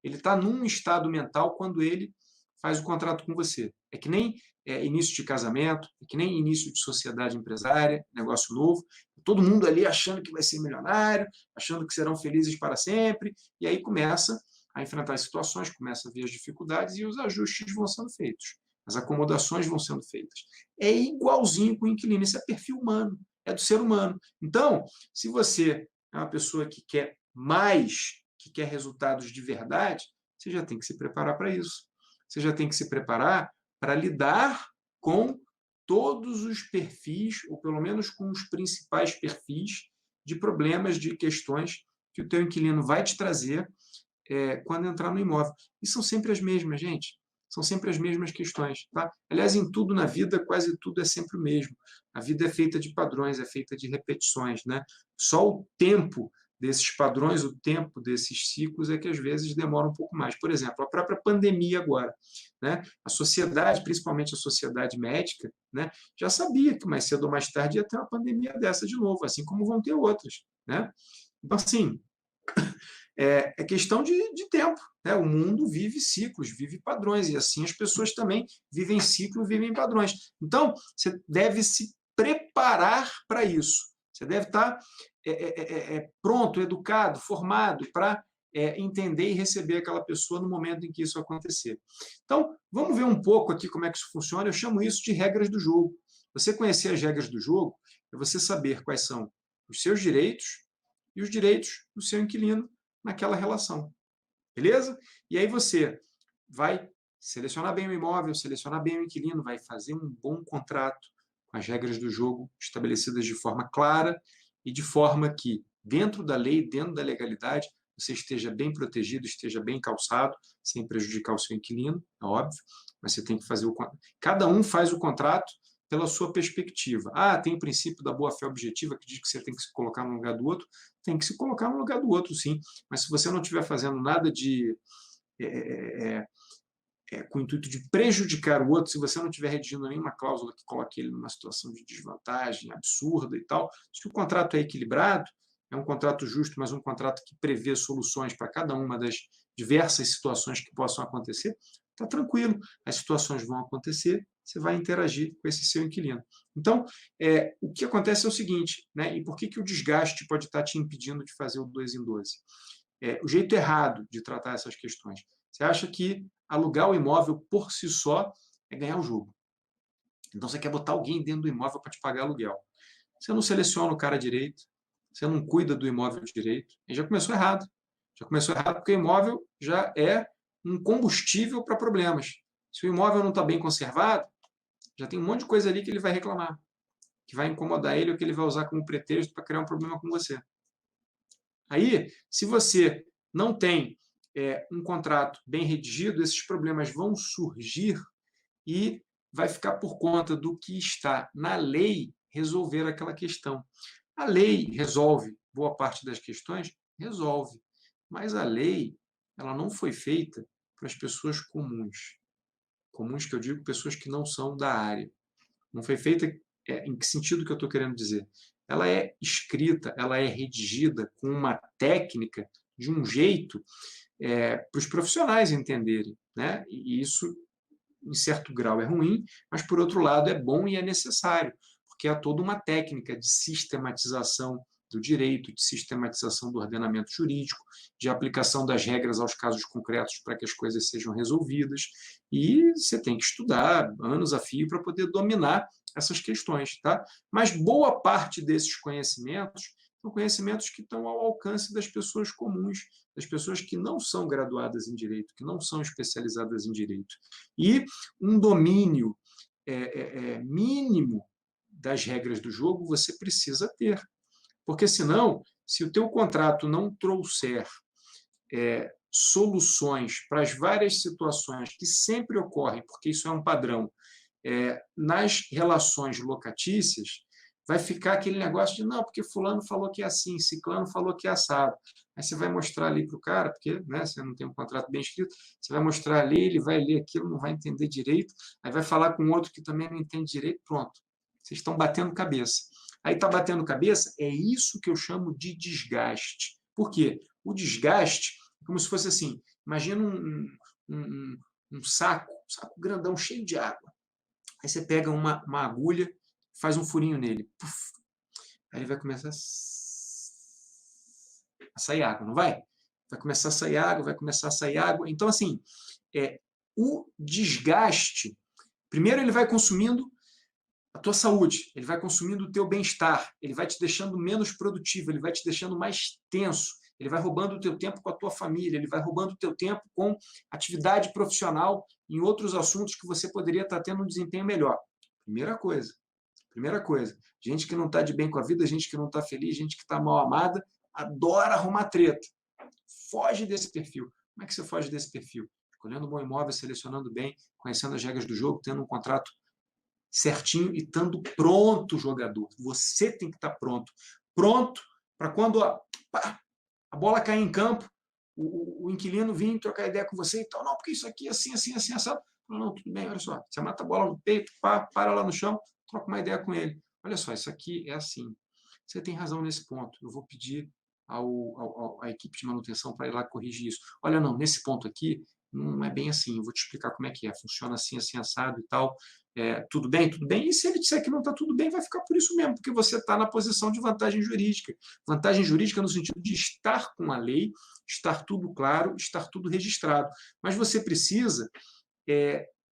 ele está num estado mental quando ele faz o contrato com você. É que nem início de casamento, é que nem início de sociedade empresária, negócio novo, todo mundo ali achando que vai ser milionário, achando que serão felizes para sempre, e aí começa a enfrentar as situações, começa a ver as dificuldades e os ajustes vão sendo feitos. As acomodações vão sendo feitas. É igualzinho com o inquilino, isso é perfil humano, é do ser humano. Então, se você é uma pessoa que quer mais, que quer resultados de verdade, você já tem que se preparar para isso. Você já tem que se preparar para lidar com todos os perfis, ou pelo menos com os principais perfis de problemas, de questões que o teu inquilino vai te trazer quando entrar no imóvel. E são sempre as mesmas, gente. São sempre as mesmas questões. Tá? Aliás, em tudo na vida, quase tudo é sempre o mesmo. A vida é feita de padrões, é feita de repetições. Né? Só o tempo desses padrões, o tempo desses ciclos é que às vezes demora um pouco mais. Por exemplo, a própria pandemia agora. Né? A sociedade, principalmente a sociedade médica, né, já sabia que mais cedo ou mais tarde ia ter uma pandemia dessa de novo, assim como vão ter outras. Né? Então, assim, é questão de tempo. Né? O mundo vive ciclos, vive padrões, e assim as pessoas também vivem ciclos, vivem padrões. Então, você deve se preparar para isso. Você deve estar pronto, educado, formado para entender e receber aquela pessoa no momento em que isso acontecer. Então, vamos ver um pouco aqui como é que isso funciona. Eu chamo isso de regras do jogo. Você conhecer as regras do jogo é você saber quais são os seus direitos e os direitos do seu inquilino naquela relação. Beleza? E aí você vai selecionar bem o imóvel, selecionar bem o inquilino, vai fazer um bom contrato com as regras do jogo estabelecidas de forma clara e de forma que, dentro da lei, dentro da legalidade, você esteja bem protegido, esteja bem calçado, sem prejudicar o seu inquilino, é óbvio, mas você tem que fazer o contrato. Cada um faz o contrato pela sua perspectiva. Tem o princípio da boa-fé objetiva, que diz que você tem que se colocar no lugar do outro. Tem que se colocar no lugar do outro, sim. Mas se você não estiver fazendo nada de com o intuito de prejudicar o outro, se você não estiver redigindo nenhuma cláusula que coloque ele numa situação de desvantagem absurda e tal, se o contrato é equilibrado, é um contrato justo, mas um contrato que prevê soluções para cada uma das diversas situações que possam acontecer, está tranquilo. As situações vão acontecer, você vai interagir com esse seu inquilino. Então, o que acontece é o seguinte, né? E por que o desgaste pode estar te impedindo de fazer o 2 em 12? O jeito errado de tratar essas questões. Você acha que alugar o imóvel por si só é ganhar o jogo. Então você quer botar alguém dentro do imóvel para te pagar aluguel. Você não seleciona o cara direito, você não cuida do imóvel direito, e já começou errado. Já começou errado porque o imóvel já é um combustível para problemas. Se o imóvel não está bem conservado, já tem um monte de coisa ali que ele vai reclamar, que vai incomodar ele ou que ele vai usar como pretexto para criar um problema com você. Aí, se você não tem um contrato bem redigido, esses problemas vão surgir e vai ficar por conta do que está na lei resolver aquela questão. A lei resolve boa parte das questões? Resolve. Mas a lei, ela não foi feita para as pessoas comuns. Comuns que eu digo, pessoas que não são da área. Não foi feita, em que sentido que eu estou querendo dizer? Ela é escrita, ela é redigida com uma técnica, de um jeito, para os profissionais entenderem, né? E isso, em certo grau, é ruim, mas, por outro lado, é bom e é necessário, porque há toda uma técnica de sistematização do direito, de sistematização do ordenamento jurídico, de aplicação das regras aos casos concretos para que as coisas sejam resolvidas, e você tem que estudar anos a fio para poder dominar essas questões, tá? Mas boa parte desses conhecimentos são conhecimentos que estão ao alcance das pessoas comuns, das pessoas que não são graduadas em direito, que não são especializadas em direito. E um domínio mínimo das regras do jogo você precisa ter. Porque, senão, se o teu contrato não trouxer soluções para as várias situações que sempre ocorrem, porque isso é um padrão, nas relações locatícias, vai ficar aquele negócio de, não, porque fulano falou que é assim, ciclano falou que é assado. Aí você vai mostrar ali para o cara, porque, né, você não tem um contrato bem escrito, você vai mostrar ali, ele vai ler aquilo, não vai entender direito, aí vai falar com outro que também não entende direito, pronto. Vocês estão batendo cabeça. Aí está batendo cabeça, é isso que eu chamo de desgaste. Por quê? O desgaste é como se fosse assim, imagina um saco grandão, cheio de água. Aí você pega uma agulha, faz um furinho nele. Puf, aí ele vai começar a sair água, não vai? Vai começar a sair água, vai começar a sair água. Então, assim, o desgaste, primeiro ele vai consumindo a tua saúde, ele vai consumindo o teu bem-estar, ele vai te deixando menos produtivo, ele vai te deixando mais tenso, ele vai roubando o teu tempo com a tua família, ele vai roubando o teu tempo com atividade profissional em outros assuntos que você poderia estar tendo um desempenho melhor. Primeira coisa. Gente que não está de bem com a vida, gente que não está feliz, gente que está mal amada, adora arrumar treta. Foge desse perfil. Como é que você foge desse perfil? Escolhendo um bom imóvel, selecionando bem, conhecendo as regras do jogo, tendo um contrato certinho e estando pronto o jogador. Você tem que estar pronto. Pronto para quando a bola cair em campo, o inquilino vir trocar ideia com você e tal. Não, porque isso aqui é assim, assim, assim, assado. Não, tudo bem, olha só. Você mata a bola no peito, para lá no chão, troca uma ideia com ele. Olha só, isso aqui é assim. Você tem razão nesse ponto. Eu vou pedir à equipe de manutenção para ir lá corrigir isso. Olha, não, nesse ponto aqui, não é bem assim. Eu vou te explicar como é que é. Funciona assim, assim, assado e tal. Tudo bem? Tudo bem. E se ele disser que não está tudo bem, vai ficar por isso mesmo, porque você está na posição de vantagem jurídica. Vantagem jurídica no sentido de estar com a lei, estar tudo claro, estar tudo registrado. Mas você precisa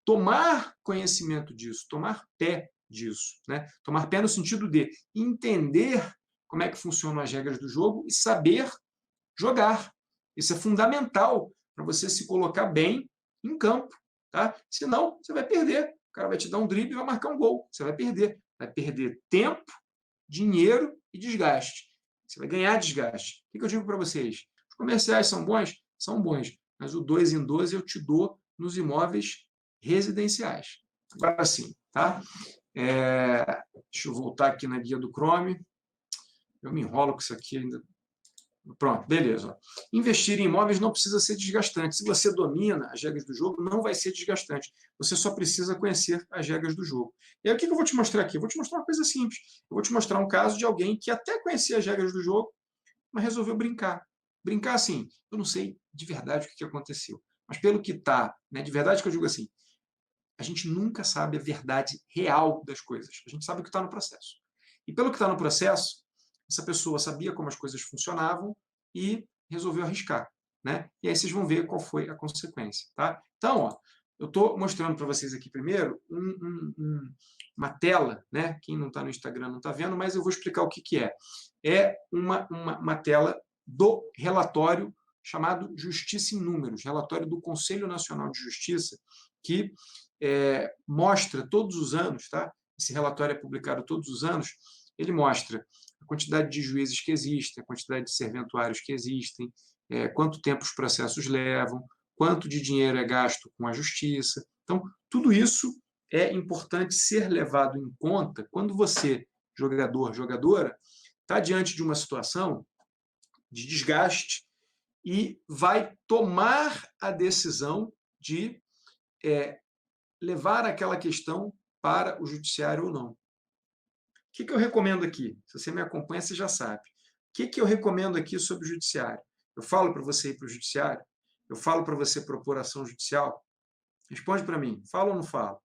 tomar conhecimento disso, tomar pé disso, né? Tomar pé no sentido de entender como é que funcionam as regras do jogo e saber jogar. Isso é fundamental para você se colocar bem em campo, tá? Senão, você vai perder. O cara vai te dar um drible e vai marcar um gol. Você vai perder. Vai perder tempo, dinheiro e desgaste. Você vai ganhar desgaste. O que eu digo para vocês? Os comerciais são bons? São bons. Mas o 2 em 12 eu te dou nos imóveis residenciais. Agora sim, tá? Deixa eu voltar aqui na guia do Chrome. Eu me enrolo com isso aqui ainda. Pronto, beleza. Investir em imóveis não precisa ser desgastante. Se você domina as regras do jogo, não vai ser desgastante. Você só precisa conhecer as regras do jogo. E aí, o que eu vou te mostrar aqui? Eu vou te mostrar uma coisa simples. Eu vou te mostrar um caso de alguém que até conhecia as regras do jogo, mas resolveu brincar. Brincar assim, eu não sei de verdade o que aconteceu. Mas pelo que está, né, de verdade que eu digo assim, a gente nunca sabe a verdade real das coisas. A gente sabe o que está no processo. E pelo que está no processo, essa pessoa sabia como as coisas funcionavam e resolveu arriscar, né? E aí vocês vão ver qual foi a consequência, tá? Então, ó, eu estou mostrando para vocês aqui primeiro uma tela, né? Quem não está no Instagram não está vendo, mas eu vou explicar o que é. É uma tela do relatório chamado Justiça em Números, relatório do Conselho Nacional de Justiça, que mostra todos os anos, tá? Esse relatório é publicado todos os anos, ele mostra a quantidade de juízes que existem, a quantidade de serventuários que existem, quanto tempo os processos levam, quanto de dinheiro é gasto com a justiça. Então, tudo isso é importante ser levado em conta quando você, jogador, jogadora, está diante de uma situação de desgaste e vai tomar a decisão de levar aquela questão para o judiciário ou não. O que eu recomendo aqui? Se você me acompanha, você já sabe. O que eu recomendo aqui sobre o judiciário? Eu falo para você ir para o judiciário? Eu falo para você propor ação judicial? Responde para mim, falo ou não falo?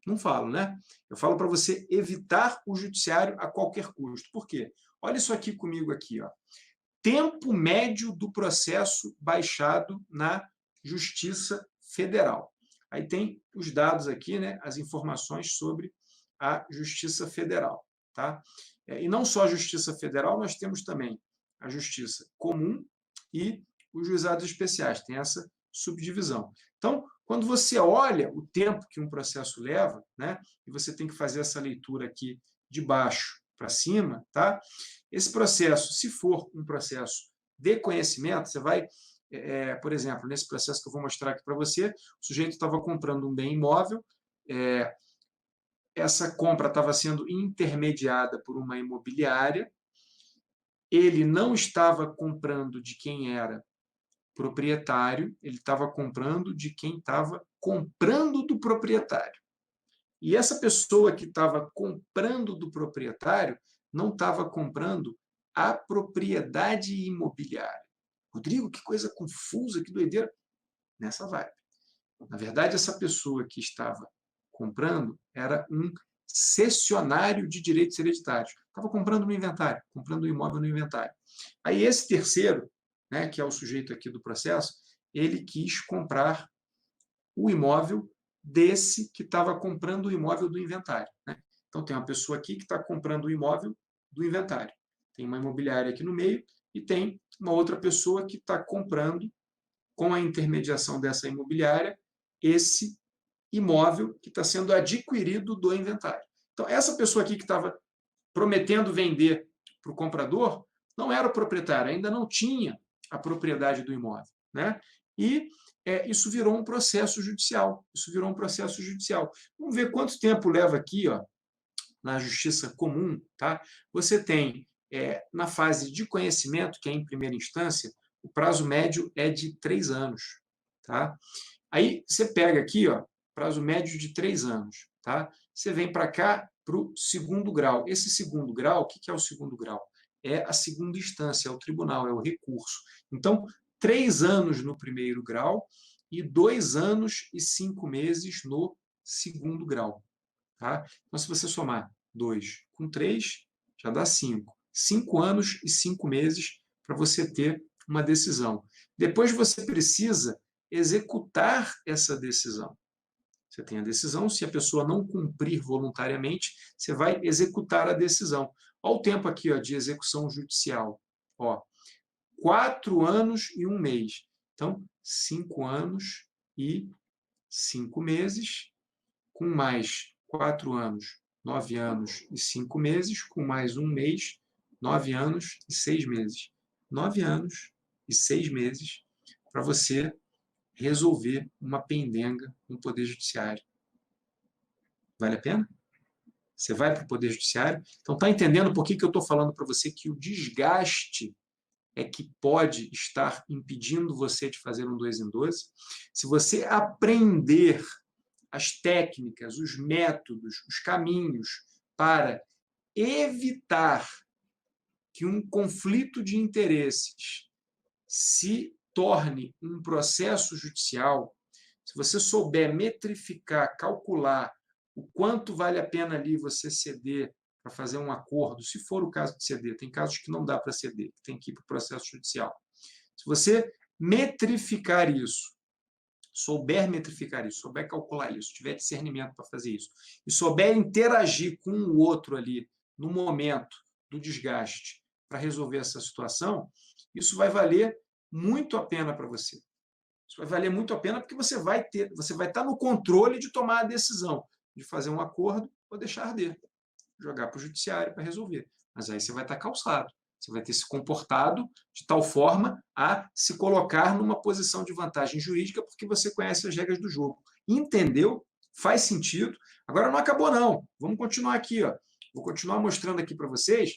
Não falo, né? Eu falo para você evitar o judiciário a qualquer custo. Por quê? Olha isso aqui comigo aqui, ó. Tempo médio do processo baixado na Justiça Federal. Aí tem os dados aqui, né, as informações sobre a Justiça Federal. Tá? E não só a Justiça Federal, nós temos também a Justiça Comum e os juizados especiais, tem essa subdivisão. Então, quando você olha o tempo que um processo leva, né, e você tem que fazer essa leitura aqui de baixo para cima, tá? Esse processo, se for um processo de conhecimento, você vai, por exemplo, nesse processo que eu vou mostrar aqui para você, o sujeito estava comprando um bem imóvel, essa compra estava sendo intermediada por uma imobiliária, ele não estava comprando de quem era proprietário, ele estava comprando de quem estava comprando do proprietário. E essa pessoa que estava comprando do proprietário não estava comprando a propriedade imobiliária. Rodrigo, que coisa confusa, que doideira. Nessa vibe. Na verdade, essa pessoa que estava comprando era um cessionário de direitos hereditários. Estava comprando no inventário, comprando o imóvel no inventário. Aí esse terceiro, né, que é o sujeito aqui do processo, ele quis comprar o imóvel desse que estava comprando o imóvel do inventário. Né? Então, tem uma pessoa aqui que está comprando o imóvel do inventário. Tem uma imobiliária aqui no meio e tem uma outra pessoa que está comprando, com a intermediação dessa imobiliária, esse imóvel que está sendo adquirido do inventário. Então, essa pessoa aqui que estava prometendo vender para o comprador não era o proprietário, ainda não tinha a propriedade do imóvel. Né? E isso virou um processo judicial. Isso virou um processo judicial. Vamos ver quanto tempo leva aqui, ó, na Justiça Comum. Tá? Você tem, na fase de conhecimento, que é em primeira instância, o prazo médio é de 3 anos. Tá? Aí você pega aqui, ó, prazo médio de 3 anos. Tá? Você vem para cá para o segundo grau. Esse segundo grau, o que é o segundo grau? É a segunda instância, é o tribunal, é o recurso. Então, 3 anos no primeiro grau e 2 anos e 5 meses no segundo grau. Tá? Então, se você somar 2 com 3, já dá 5. 5 anos e 5 meses para você ter uma decisão. Depois você precisa executar essa decisão. Você tem a decisão, se a pessoa não cumprir voluntariamente, você vai executar a decisão. Olha o tempo aqui, ó, de execução judicial. Ó, 4 anos e 1 mês. Então, 5 anos e 5 meses, com mais 4 anos, 9 anos e 5 meses, com mais 1 mês, 9 anos e 6 meses. 9 anos e 6 meses para você resolver uma pendenga no Poder Judiciário. Vale a pena? Você vai para o Poder Judiciário? Então, está entendendo por que eu estou falando para você que o desgaste é que pode estar impedindo você de fazer um 2 em 12? Se você aprender as técnicas, os métodos, os caminhos para evitar que um conflito de interesses se torne um processo judicial, se você souber metrificar, calcular o quanto vale a pena ali você ceder para fazer um acordo, se for o caso de ceder, tem casos que não dá para ceder, que tem que ir para o processo judicial. Se você metrificar isso, souber metrificar isso, souber calcular isso, tiver discernimento para fazer isso, e souber interagir com o outro ali no momento do desgaste para resolver essa situação, isso vai valer muito a pena para você. Isso vai valer muito a pena porque você vai estar no controle de tomar a decisão de fazer um acordo ou deixar arder, jogar para o judiciário para resolver. Mas aí você vai estar calçado. Você vai ter se comportado de tal forma a se colocar numa posição de vantagem jurídica porque você conhece as regras do jogo. Entendeu? Faz sentido. Agora não acabou, não. Vamos continuar aqui. Ó. Vou continuar mostrando aqui para vocês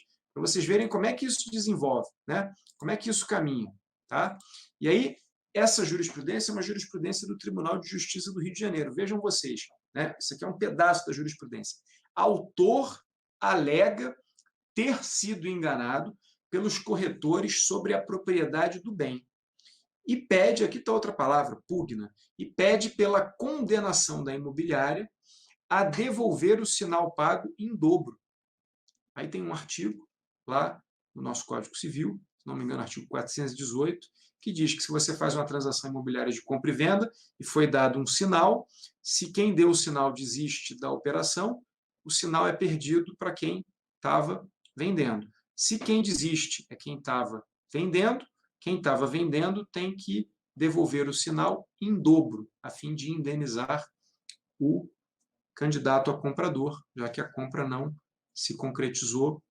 verem como é que isso desenvolve, né? Como é que isso caminha. Tá? E aí, essa jurisprudência é uma jurisprudência do Tribunal de Justiça do Rio de Janeiro. Vejam vocês, né? Isso aqui é um pedaço da jurisprudência. Autor alega ter sido enganado pelos corretores sobre a propriedade do bem. E pede, aqui está outra palavra, pugna, e pede pela condenação da imobiliária a devolver o sinal pago em dobro. Aí tem um artigo lá no nosso Código Civil, se não me engano, artigo 418, que diz que se você faz uma transação imobiliária de compra e venda e foi dado um sinal, se quem deu o sinal desiste da operação, o sinal é perdido para quem estava vendendo. Se quem desiste é quem estava vendendo, quem estava vendendo tem que devolver o sinal em dobro, a fim de indenizar o candidato a comprador, já que a compra não se concretizou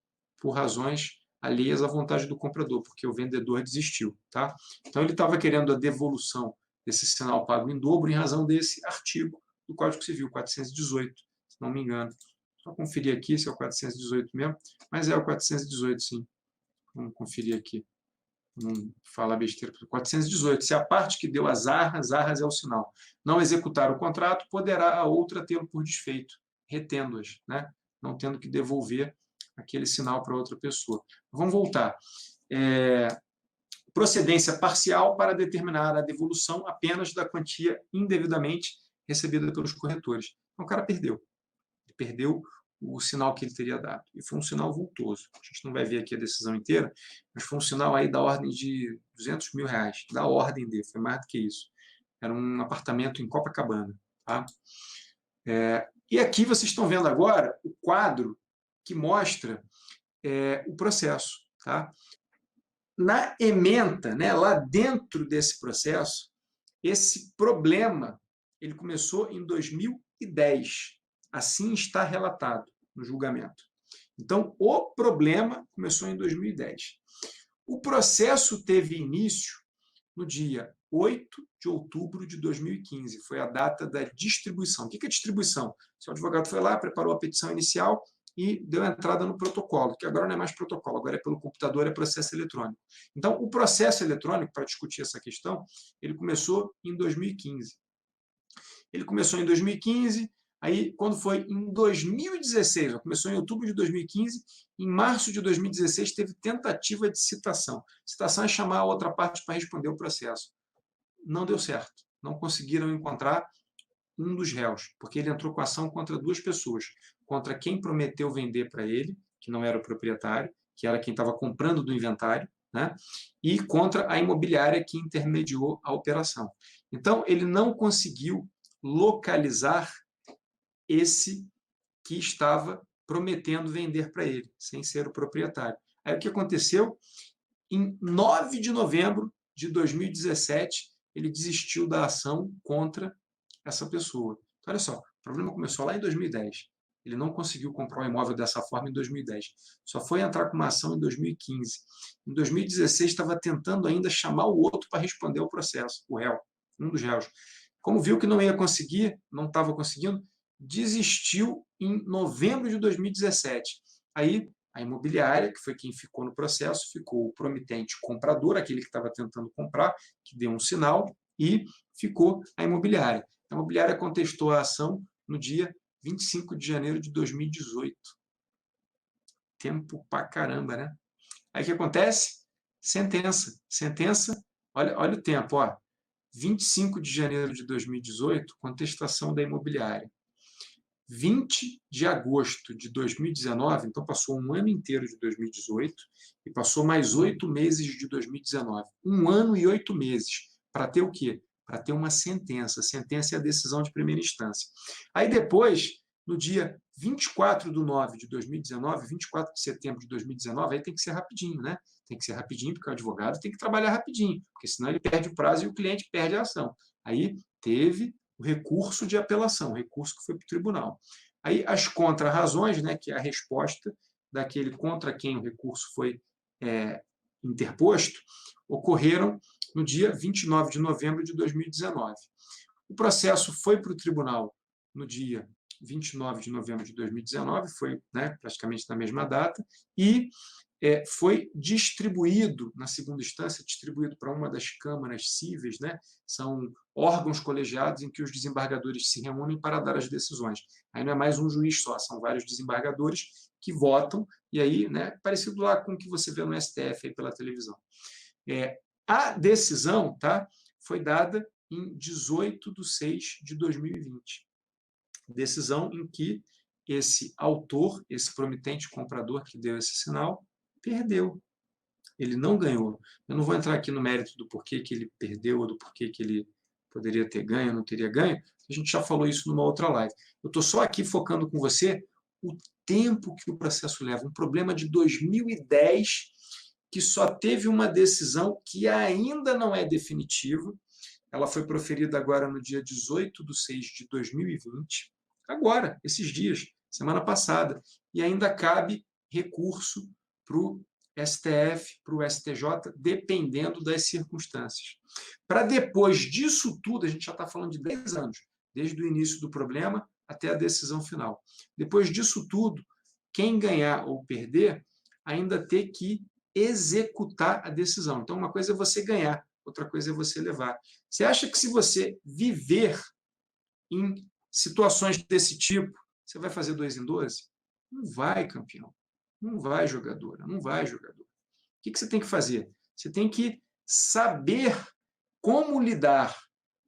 por razões alheias à vontade do comprador, porque o vendedor desistiu. Tá? Então, ele estava querendo a devolução desse sinal pago em dobro em razão desse artigo do Código Civil, 418, se não me engano. Só conferir aqui se é o 418 mesmo, mas é o 418, sim. Vamos conferir aqui. Não falar besteira. 418. Se a parte que deu as arras é o sinal, não executar o contrato, poderá a outra tê-lo por desfeito, retendo-as, né? Não tendo que devolver aquele sinal para outra pessoa. Vamos voltar. Procedência parcial para determinar a devolução apenas da quantia indevidamente recebida pelos corretores. Então, o cara perdeu. Ele perdeu o sinal que ele teria dado. E foi um sinal vultoso. A gente não vai ver aqui a decisão inteira, mas foi um sinal aí da ordem de R$200 mil, da ordem dele, foi mais do que isso. Era um apartamento em Copacabana. Tá? E aqui vocês estão vendo agora o quadro que mostra o processo. Tá? Na ementa, né, lá dentro desse processo, esse problema ele começou em 2010. Assim está relatado no julgamento. Então, o problema começou em 2010. O processo teve início no dia 8 de outubro de 2015. Foi a data da distribuição. O que é distribuição? O advogado foi lá, preparou a petição inicial e deu entrada no protocolo, que agora não é mais protocolo, agora é pelo computador, é processo eletrônico. Então, o processo eletrônico, para discutir essa questão, ele começou em 2015. Ele começou em 2015, aí, quando foi em 2016, começou em outubro de 2015, em março de 2016 teve tentativa de citação. Citação é chamar a outra parte para responder o processo. Não deu certo. Não conseguiram encontrar um dos réus, porque ele entrou com ação contra duas pessoas, contra quem prometeu vender para ele, que não era o proprietário, que era quem estava comprando do inventário, né? E contra a imobiliária que intermediou a operação. Então, ele não conseguiu localizar esse que estava prometendo vender para ele, sem ser o proprietário. Aí o que aconteceu? Em 9 de novembro de 2017, ele desistiu da ação contra essa pessoa. Então, olha só, o problema começou lá em 2010. Ele não conseguiu comprar um imóvel dessa forma em 2010. Só foi entrar com uma ação em 2015. Em 2016, estava tentando ainda chamar o outro para responder ao processo, o réu, um dos réus. Como viu que não ia conseguir, não estava conseguindo, desistiu em novembro de 2017. Aí, a imobiliária, que foi quem ficou no processo, ficou o promitente comprador, aquele que estava tentando comprar, que deu um sinal, e ficou a imobiliária. A imobiliária contestou a ação no dia 25 de janeiro de 2018. Tempo pra caramba, né? Aí o que acontece? Sentença. Sentença, olha o tempo, ó. 25 de janeiro de 2018, contestação da imobiliária. 20 de agosto de 2019, então passou um ano inteiro de 2018 e passou mais 8 meses de 2019. 1 ano e 8 meses. Para ter o quê? Para ter uma sentença. A sentença é a decisão de primeira instância. Aí depois, no dia 24 de 9 de 2019, 24 de setembro de 2019, aí tem que ser rapidinho, né? Tem que ser rapidinho, porque o advogado tem que trabalhar rapidinho, porque senão ele perde o prazo e o cliente perde a ação. Aí teve o recurso de apelação, o recurso que foi para o tribunal. Aí as contrarrazões, né, que é a resposta daquele contra quem o recurso foi interposto, ocorreram no dia 29 de novembro de 2019. O processo foi para o tribunal no dia 29 de novembro de 2019, foi, né, praticamente na mesma data, e foi distribuído, na segunda instância, distribuído para uma das câmaras cíveis, né? São órgãos colegiados em que os desembargadores se reúnem para dar as decisões. Aí não é mais um juiz só, são vários desembargadores que votam, e aí, né, parecido lá com o que você vê no STF aí pela televisão. A decisão, tá, foi dada em 18 de 6 de 2020. Decisão em que esse autor, esse promitente comprador que deu esse sinal, perdeu. Ele não ganhou. Eu não vou entrar aqui no mérito do porquê que ele perdeu ou do porquê que ele poderia ter ganho ou não teria ganho. A gente já falou isso numa outra live. Eu estou só aqui focando com você o tempo que o processo leva. Um problema de 2010 que só teve uma decisão que ainda não é definitiva. Ela foi proferida agora no dia 18 de 6 de 2020. Agora, esses dias, semana passada. E ainda cabe recurso para o STF, para o STJ, dependendo das circunstâncias. Para depois disso tudo, a gente já está falando de 10 anos, desde o início do problema até a decisão final. Depois disso tudo, quem ganhar ou perder ainda ter que executar a decisão. Então, uma coisa é você ganhar, outra coisa é você levar. Você acha que se você viver em situações desse tipo, você vai fazer 2 em 12? Não vai, campeão. Não vai, jogadora. Não vai, jogador. O que você tem que fazer? Você tem que saber como lidar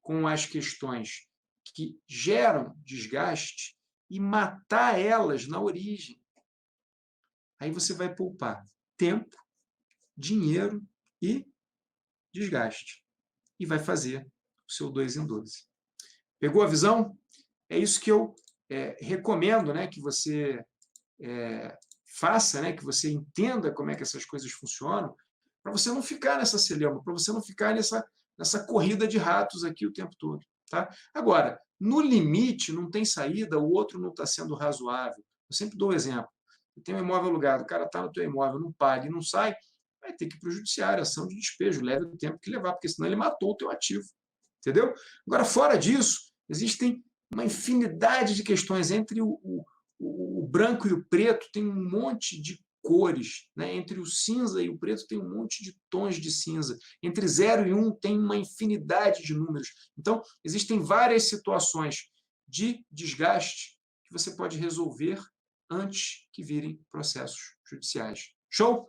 com as questões que geram desgaste e matar elas na origem. Aí você vai poupar tempo, dinheiro e desgaste. E vai fazer o seu 2 em 12. Pegou a visão? É isso que eu recomendo, né, que você faça, né, que você entenda como é que essas coisas funcionam, para você não ficar nessa celeuma, para você não ficar nessa corrida de ratos aqui o tempo todo. Tá? Agora, no limite, não tem saída, o outro não está sendo razoável. Eu sempre dou um exemplo. Você tem um imóvel alugado, o cara está no teu imóvel, não paga e não sai, vai ter que ir para o judiciário, ação de despejo, leve o tempo que levar, porque senão ele matou o teu ativo. Entendeu? Agora, fora disso, existem uma infinidade de questões. Entre o branco e o preto tem um monte de cores. Né? Entre o cinza e o preto tem um monte de tons de cinza. Entre 0 e 1 tem uma infinidade de números. Então, existem várias situações de desgaste que você pode resolver antes que virem processos judiciais. Show?